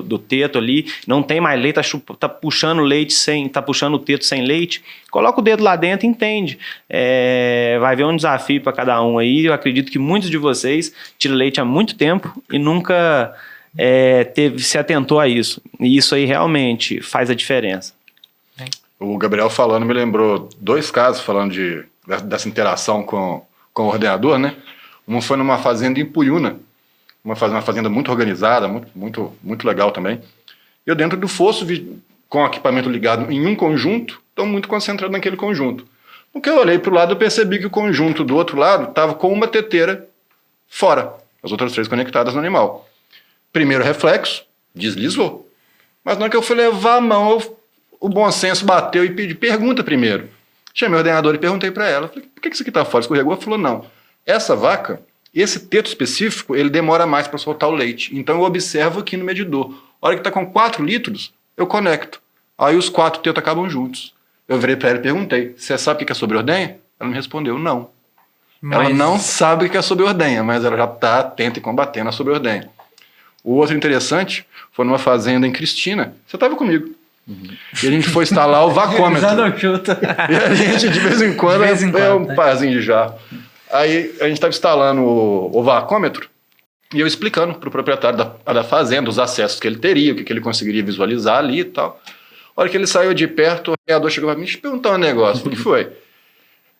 do teto ali, não tem mais leite, tá puxando leite tá puxando o teto sem leite. Coloca o dedo lá dentro e entende. Vai ver um desafio para cada um aí. Eu acredito que muitos de vocês tiram leite há muito tempo e nunca se atentou a isso. E isso aí realmente faz a diferença. O Gabriel falando me lembrou 2 casos falando dessa interação com o ordenador, né? Uma foi numa fazenda em Puyuna, uma fazenda muito organizada, muito, muito legal também. Eu dentro do fosso, com o equipamento ligado em um conjunto, estou muito concentrado naquele conjunto. No que eu olhei para o lado, eu percebi que o conjunto do outro lado estava com uma teteira fora, as outras 3 conectadas no animal. Primeiro reflexo, deslizou. Mas na hora que eu fui levar a mão, o bom senso bateu e pedi: pergunta primeiro. Chamei o ordenador e perguntei para ela: falei, por que isso aqui está fora? Escorregou? Ela falou: não, essa vaca, esse teto específico, ele demora mais para soltar o leite. Então eu observo aqui no medidor. A hora que está com 4 litros, eu conecto. Aí os 4 tetos acabam juntos. Eu virei para ela e perguntei: você sabe o que é sobre-ordenha? Ela me respondeu: não. Ela não sabe o que é sobre-ordenha, mas ela já está atenta e combatendo a sobre-ordenha. O outro interessante foi numa fazenda em Cristina. Você estava comigo. E a gente foi instalar o vacômetro. Usando chuta. E a gente, de vez em quando, é um parzinho de jarro. Aí a gente estava instalando o vacômetro e eu explicando para o proprietário da fazenda os acessos que ele teria, o que ele conseguiria visualizar ali e tal. A hora que ele saiu de perto, o vereador chegou para mim e perguntou um negócio. O que foi?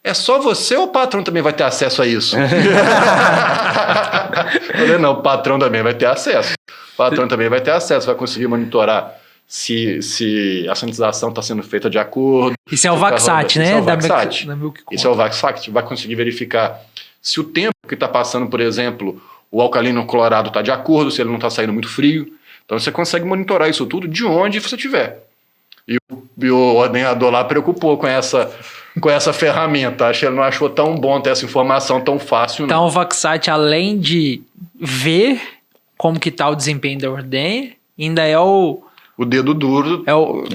É só você ou o patrão também vai ter acesso a isso? Eu falei, não, o patrão também vai ter acesso. O patrão também vai ter acesso, vai conseguir monitorar se a sanitização está sendo feita de acordo. Isso é o VaxSat, né? Isso é o VaxSat. Da Isso é o VaxSat. Vai conseguir verificar se o tempo que está passando, por exemplo, o alcalino clorado está de acordo, se ele não está saindo muito frio. Então você consegue monitorar isso tudo de onde você estiver. E o ordenador lá preocupou com essa ferramenta. Acho que ele não achou tão bom ter essa informação tão fácil. Então o VaxSat, além de ver como que está o desempenho da ordenha, ainda é o dedo duro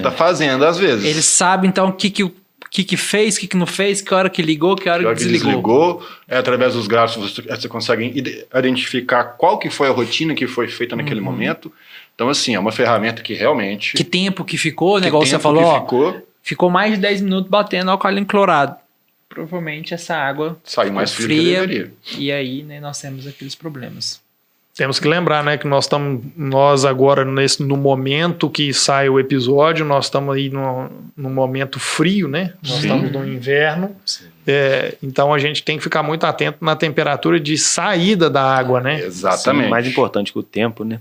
da fazenda, às vezes. Ele sabe, então, o que fez, o que não fez, que hora que ligou, que hora que desligou. Através dos gráficos você consegue identificar qual que foi a rotina que foi feita naquele momento. Então, assim, é uma ferramenta que realmente... Que tempo que ficou, né? Igual você falou, ficou mais de 10 minutos batendo alcalino clorado. Provavelmente essa água saiu mais fria que deveria. E aí, né, nós temos aqueles problemas. Temos que lembrar, né, que nós agora, no momento que sai o episódio, nós estamos aí no momento frio, né? Nós estamos no inverno. Então a gente tem que ficar muito atento na temperatura de saída da água, né? Exatamente. Sim, mais importante que o tempo, né?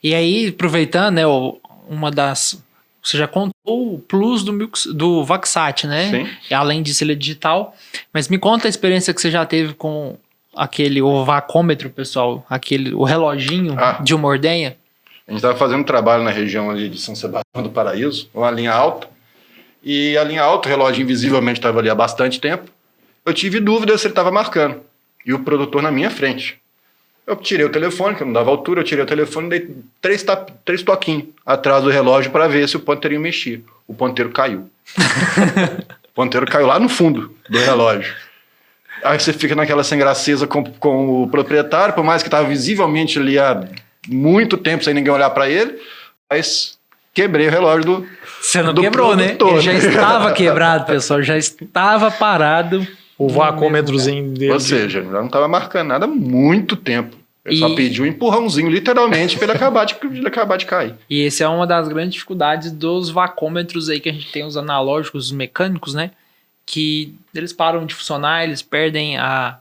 E aí, aproveitando, né, você já contou o plus do VaxSat, né? Sim. E além disso, ele é digital. Mas me conta a experiência que você já teve com o vacômetro, pessoal, o reloginho de uma ordenha. A gente estava fazendo um trabalho na região ali de São Sebastião do Paraíso, uma linha alta, e a linha alta, o relógio invisivelmente estava ali há bastante tempo. Eu tive dúvida se ele estava marcando, e o produtor na minha frente. Eu tirei o telefone, que eu não dava altura, eu tirei o telefone e dei 3 toquinhos atrás do relógio para ver se o ponteirinho mexia. O ponteiro caiu. O ponteiro caiu lá no fundo do relógio. Aí você fica naquela sem graceza com o proprietário, por mais que estava visivelmente ali há muito tempo sem ninguém olhar para ele, mas quebrei o relógio do Você não quebrou, produtor, né? Ele já estava quebrado, pessoal, já estava parado. O vacômetrozinho dele. Ou seja, já não estava marcando nada há muito tempo. Ele só pediu um empurrãozinho, literalmente, para ele acabar de cair. E essa é uma das grandes dificuldades dos vacômetros aí que a gente tem, os analógicos, os mecânicos, né? Que eles param de funcionar, eles perdem a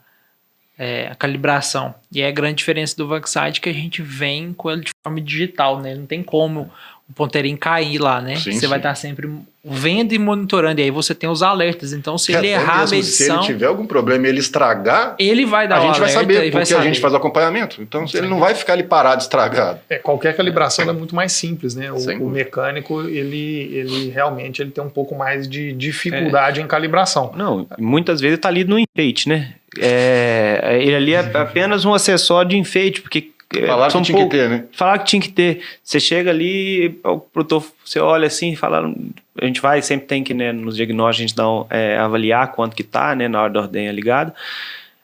calibração. E é a grande diferença do VaxSat que a gente vem com ele de forma digital, né? Não tem como o ponteirinho cair lá, né? Você vai estar sempre vendo e monitorando. E aí você tem os alertas. Então, se ele errar a medição... Se ele tiver algum problema e ele estragar... Ele vai dar a gente vai saber, porque a gente faz o acompanhamento. Então, ele não vai ficar ali parado, estragado. Qualquer calibração é muito mais simples, né? O mecânico, ele realmente tem um pouco mais de dificuldade em calibração. Não, muitas vezes está ali no enfeite, né? Ele ali é apenas um acessório de enfeite, porque falaram que tinha que ter, né? Falaram que tinha que ter. Você chega ali, o produtor, você olha assim e fala... A gente sempre tem que, né, nos diagnósticos, a gente avaliar quanto que tá, né, na hora da ordenha ligada.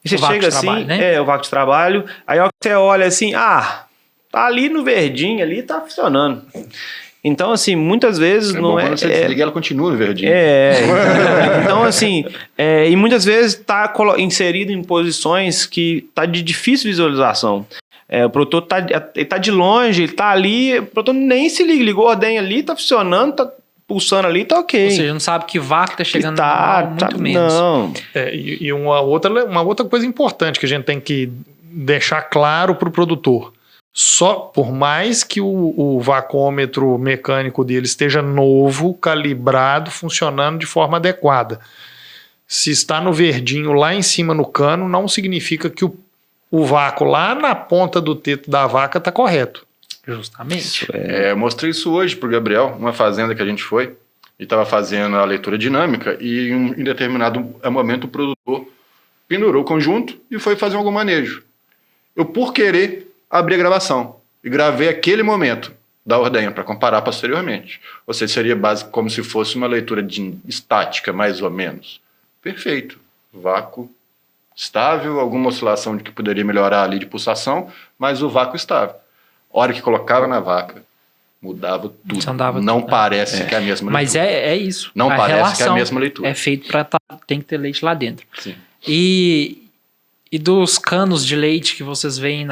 E você chega assim, trabalho, né? O vácuo de trabalho, aí você olha assim, tá ali no verdinho, ali tá funcionando. Então, assim, muitas vezes não é... Quando você desliga, ela continua no verdinho. Então, assim, e muitas vezes tá inserido em posições que tá de difícil visualização. O produtor ele tá de longe, ele tá ali, o produtor nem se liga, ligou a ordenha ali, tá funcionando, tá pulsando ali, tá ok. Ou seja, não sabe que vácuo tá chegando muito menos. Não. E uma outra coisa importante que a gente tem que deixar claro para o produtor. Só por mais que o vacômetro mecânico dele esteja novo, calibrado, funcionando de forma adequada. Se está no verdinho lá em cima no cano, não significa que o vácuo lá na ponta do teto da vaca está correto. Justamente. Eu mostrei isso hoje para o Gabriel, numa fazenda que a gente foi, e estava fazendo a leitura dinâmica, e em determinado momento o produtor pendurou o conjunto e foi fazer algum manejo. Eu, por querer, abri a gravação e gravei aquele momento da ordenha para comparar posteriormente. Ou seja, seria básico como se fosse uma leitura estática, mais ou menos. Perfeito. Vácuo estável, alguma oscilação de que poderia melhorar ali de pulsação, mas o vácuo estável. Hora que colocava na vaca, Mudava tudo. Desandava Não tudo. parece que é a mesma Mas leitura. é isso. Não A parece que é a relação mesma leitura. É feito para tem que ter leite lá dentro. Sim. E dos canos de leite que vocês veem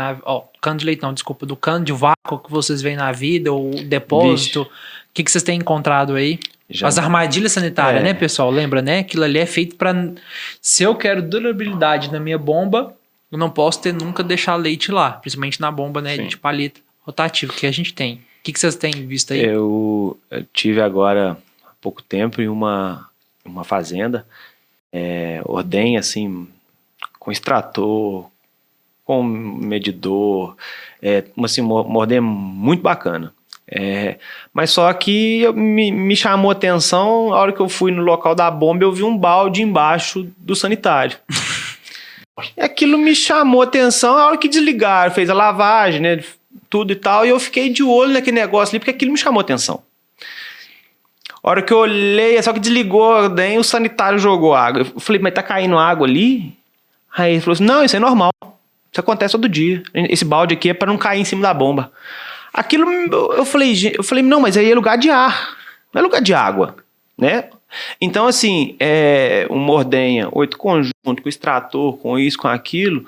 cano de leite não, desculpa, do cano de vácuo que vocês veem na vida, ou depósito, o que vocês têm encontrado aí? As armadilhas sanitárias, né, pessoal? Lembra, né? Aquilo ali é feito para... Se eu quero durabilidade na minha bomba, eu não posso nunca deixar leite lá, principalmente na bomba, né, de paleta rotativa que a gente tem. O que vocês têm visto aí? Eu tive agora, há pouco tempo, em uma fazenda, ordenha, assim, com extrator, com medidor, assim, uma ordenha muito bacana. Mas só que me chamou a atenção, a hora que eu fui no local da bomba, eu vi um balde embaixo do sanitário. Aquilo me chamou a atenção, a hora que desligaram, fez a lavagem, né, tudo e tal, e eu fiquei de olho naquele negócio ali, porque aquilo me chamou a atenção. A hora que eu olhei, só que desligou, daí o sanitário jogou água. Eu falei, mas tá caindo água ali? Aí ele falou assim, não, isso é normal, isso acontece todo dia. Esse balde aqui é para não cair em cima da bomba. Aquilo, eu falei, não, mas aí é lugar de ar, não é lugar de água, né? Então, assim, uma ordenha, 8 conjuntos, com extrator, com isso, com aquilo,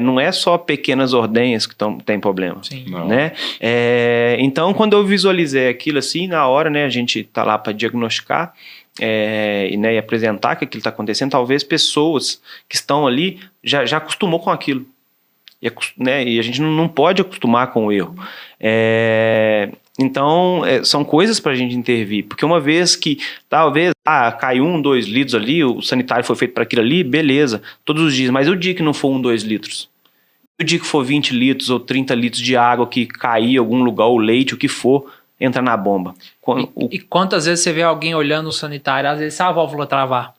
não é só pequenas ordenhas que tem problema. Sim. Né? Então, quando eu visualizei aquilo assim, na hora, né, a gente tá lá para diagnosticar e apresentar que aquilo está acontecendo, talvez pessoas que estão ali já acostumou com aquilo. E a gente não pode acostumar com o erro. Então, são coisas para a gente intervir, porque uma vez que talvez caiu 1, 2 litros ali, o sanitário foi feito para aquilo ali, beleza, todos os dias, mas o dia que não for 1, 2 litros, o dia que for 20 litros ou 30 litros de água que cair em algum lugar, o leite, o que for, entra na bomba. E quantas vezes você vê alguém olhando o sanitário, às vezes se a válvula travar?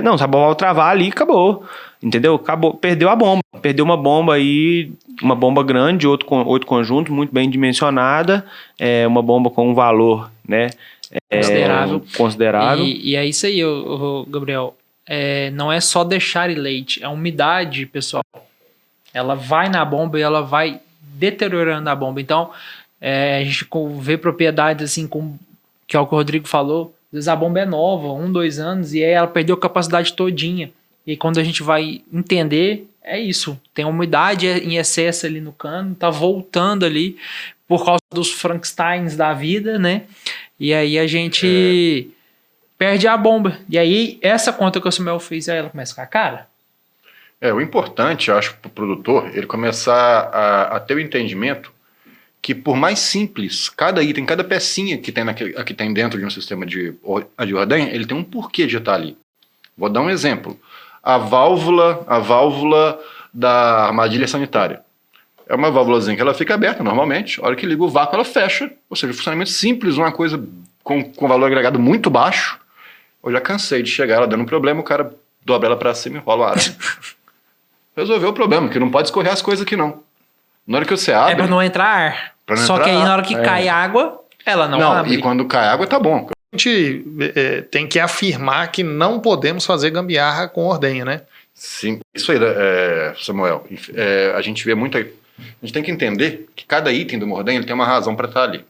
Não, se a válvula travar ali, acabou. Entendeu? Acabou, perdeu a bomba. Perdeu uma bomba aí, uma bomba grande, 8 conjuntos, muito bem dimensionada, uma bomba com um valor, né, considerável. E é isso aí, Gabriel. Não é só deixar leite, a umidade, pessoal, ela vai na bomba e ela vai deteriorando a bomba. Então, a gente vê propriedades assim, que é o que o Rodrigo falou, às vezes a bomba é nova, 1, 2 anos, e aí ela perdeu a capacidade todinha. E quando a gente vai entender, é isso. Tem umidade em excesso ali no cano, tá voltando ali por causa dos Frankensteins da vida, né? E aí a gente perde a bomba. E aí essa conta que o Samuel fez, aí ela começa a ficar cara. O importante, eu acho, para o produtor, ele começar a ter o entendimento que por mais simples, cada item, cada pecinha que tem dentro de um sistema de ordenha, ele tem um porquê de estar ali. Vou dar um exemplo. A válvula da armadilha sanitária. É uma válvulazinha que ela fica aberta normalmente, a hora que liga o vácuo ela fecha, ou seja, funcionamento simples, uma coisa com valor agregado muito baixo. Eu já cansei de chegar ela dando um problema, o cara dobra ela para cima e rola o ar. Resolveu o problema, que não pode escorrer as coisas aqui não. Na hora que você abre... para não entrar ar. Só que aí na hora que cai água, ela não abre. E quando cai água tá bom. A gente tem que afirmar que não podemos fazer gambiarra com ordenha, né? Sim, isso aí, Samuel. A gente vê muito... A gente tem que entender que cada item do ordenha ele tem uma razão para estar ali.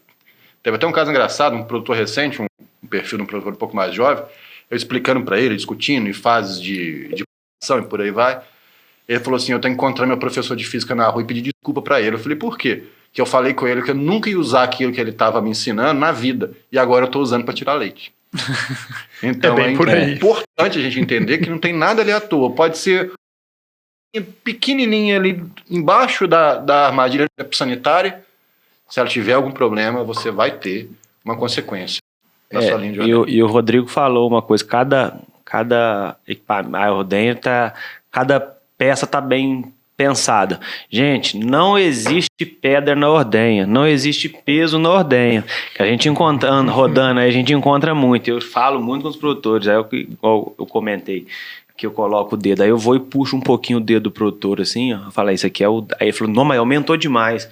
Teve até um caso engraçado, um produtor recente, um perfil de um produtor um pouco mais jovem, eu explicando para ele, discutindo em fases de produção e por aí vai. Ele falou assim, eu tenho que encontrar meu professor de física na rua e pedir desculpa para ele. Eu falei, por quê? Que eu falei com ele que eu nunca ia usar aquilo que ele estava me ensinando na vida, e agora eu estou usando para tirar leite. Então é importante a gente entender que não tem nada ali à toa. Pode ser pequenininha ali embaixo da armadilha sanitária. Se ela tiver algum problema, você vai ter uma consequência na sua linha de ordenha. E o Rodrigo falou uma coisa, cada equipamento, a ordenha cada peça está bem pensada. Gente, não existe pedra na ordenha, não existe peso na ordenha. Que a gente encontrando, rodando, aí a gente encontra muito. Eu falo muito com os produtores, aí igual eu comentei, que eu coloco o dedo, aí eu vou e puxo um pouquinho o dedo do produtor, assim, ó, fala, isso aqui é o... Aí ele falou, não, mas aumentou demais.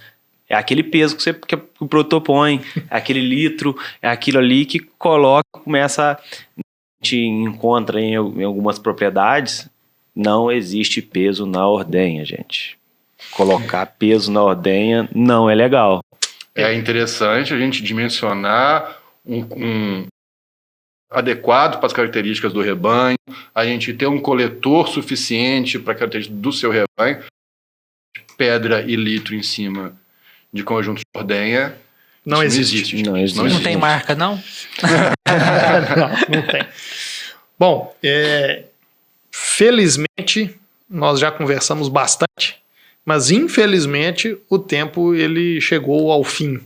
É aquele peso que o produtor põe, é aquele litro, é aquilo ali que coloca, começa... A gente encontra em algumas propriedades, não existe peso na ordenha, gente. Colocar peso na ordenha não é legal. É interessante a gente dimensionar um adequado para as características do rebanho, a gente ter um coletor suficiente para a característica do seu rebanho, pedra e litro em cima de conjunto de ordenha. Não Isso existe. Não tem marca, não? não tem. Bom, felizmente nós já conversamos bastante, mas infelizmente o tempo ele chegou ao fim.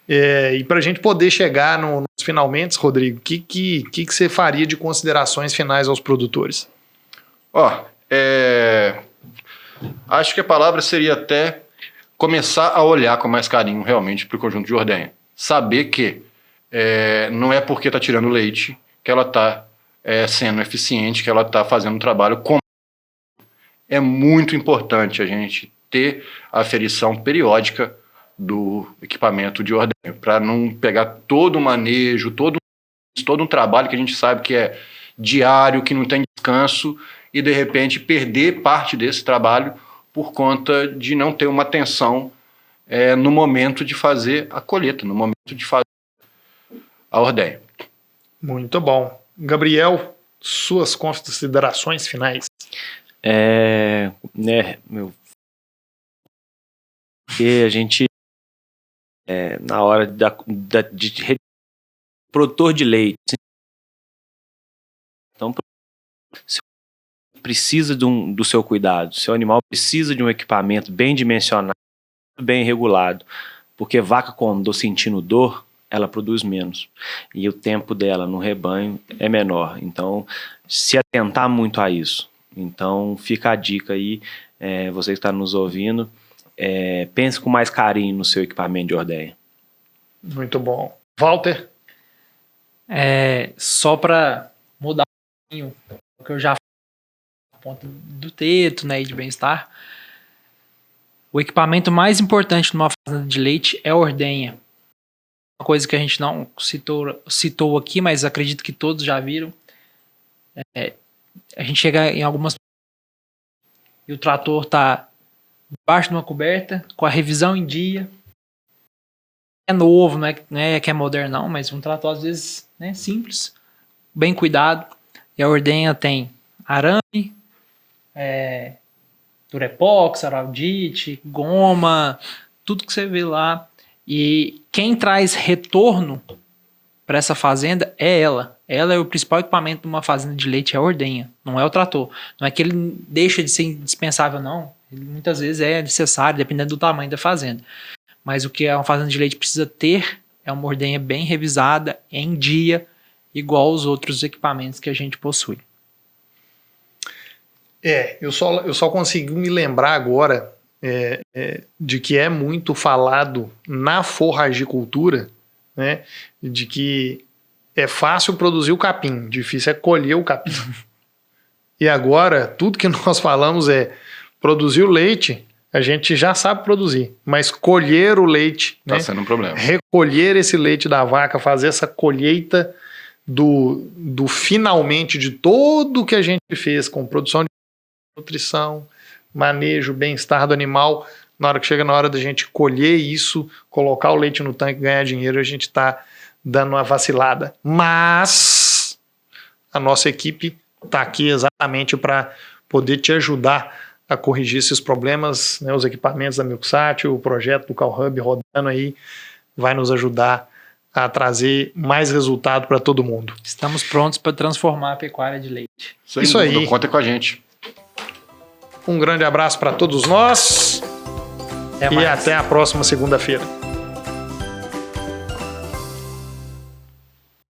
E para a gente poder chegar nos finalmente, Rodrigo, o que você faria de considerações finais aos produtores? Acho que a palavra seria até começar a olhar com mais carinho realmente para o conjunto de ordenha. Saber que não é porque está tirando leite que ela está sendo eficiente, que ela está fazendo um trabalho com. É muito importante a gente ter a aferição periódica do equipamento de ordenha, para não pegar todo o manejo, todo um trabalho que a gente sabe que é diário, que não tem descanso, e de repente perder parte desse trabalho por conta de não ter uma atenção no momento de fazer a colheita, no momento de fazer a ordenha. Muito bom. Gabriel, suas considerações finais? Que a gente na hora de produtor de leite, então precisa do seu cuidado, seu animal precisa de um equipamento bem dimensionado, bem regulado, porque vaca quando sentindo dor, ela produz menos e o tempo dela no rebanho é menor, então se atentar muito a isso. Então fica a dica aí, você que está nos ouvindo, pense com mais carinho no seu equipamento de ordenha. Muito bom. Walter? Só para mudar um pouquinho o que eu já falei na ponta do teto, né, e de bem-estar, o equipamento mais importante numa fazenda de leite é a ordenha. Uma coisa que a gente não citou aqui, mas acredito que todos já viram. A gente chega em algumas e o trator está debaixo de uma coberta, com a revisão em dia. É novo, não é que é moderno não, mas um trator às vezes simples, bem cuidado. E a ordenha tem arame, Durepox, araldite, goma, tudo que você vê lá. E quem traz retorno para essa fazenda é ela. Ela é o principal equipamento de uma fazenda de leite, é a ordenha, não é o trator. Não é que ele deixa de ser indispensável, não. Ele muitas vezes é necessário, dependendo do tamanho da fazenda. Mas o que uma fazenda de leite precisa ter é uma ordenha bem revisada, em dia, igual aos outros equipamentos que a gente possui. Eu só consigo me lembrar agora de que é muito falado na forragicultura, né, de que é fácil produzir o capim, difícil é colher o capim. E agora, tudo que nós falamos é produzir o leite, a gente já sabe produzir, mas colher o leite, Tá sendo um problema. Recolher esse leite da vaca, fazer essa colheita do finalmente de tudo que a gente fez com produção de nutrição, manejo, bem-estar do animal, na hora que chega na hora da gente colher isso, colocar o leite no tanque, ganhar dinheiro, a gente está dando uma vacilada. Mas a nossa equipe está aqui exatamente para poder te ajudar a corrigir esses problemas, né? Os equipamentos da Milksat, o projeto do CowHub rodando aí, vai nos ajudar a trazer mais resultado para todo mundo. Estamos prontos para transformar a pecuária de leite. Isso aí. Conta com a gente. Um grande abraço para todos nós e até a próxima segunda-feira.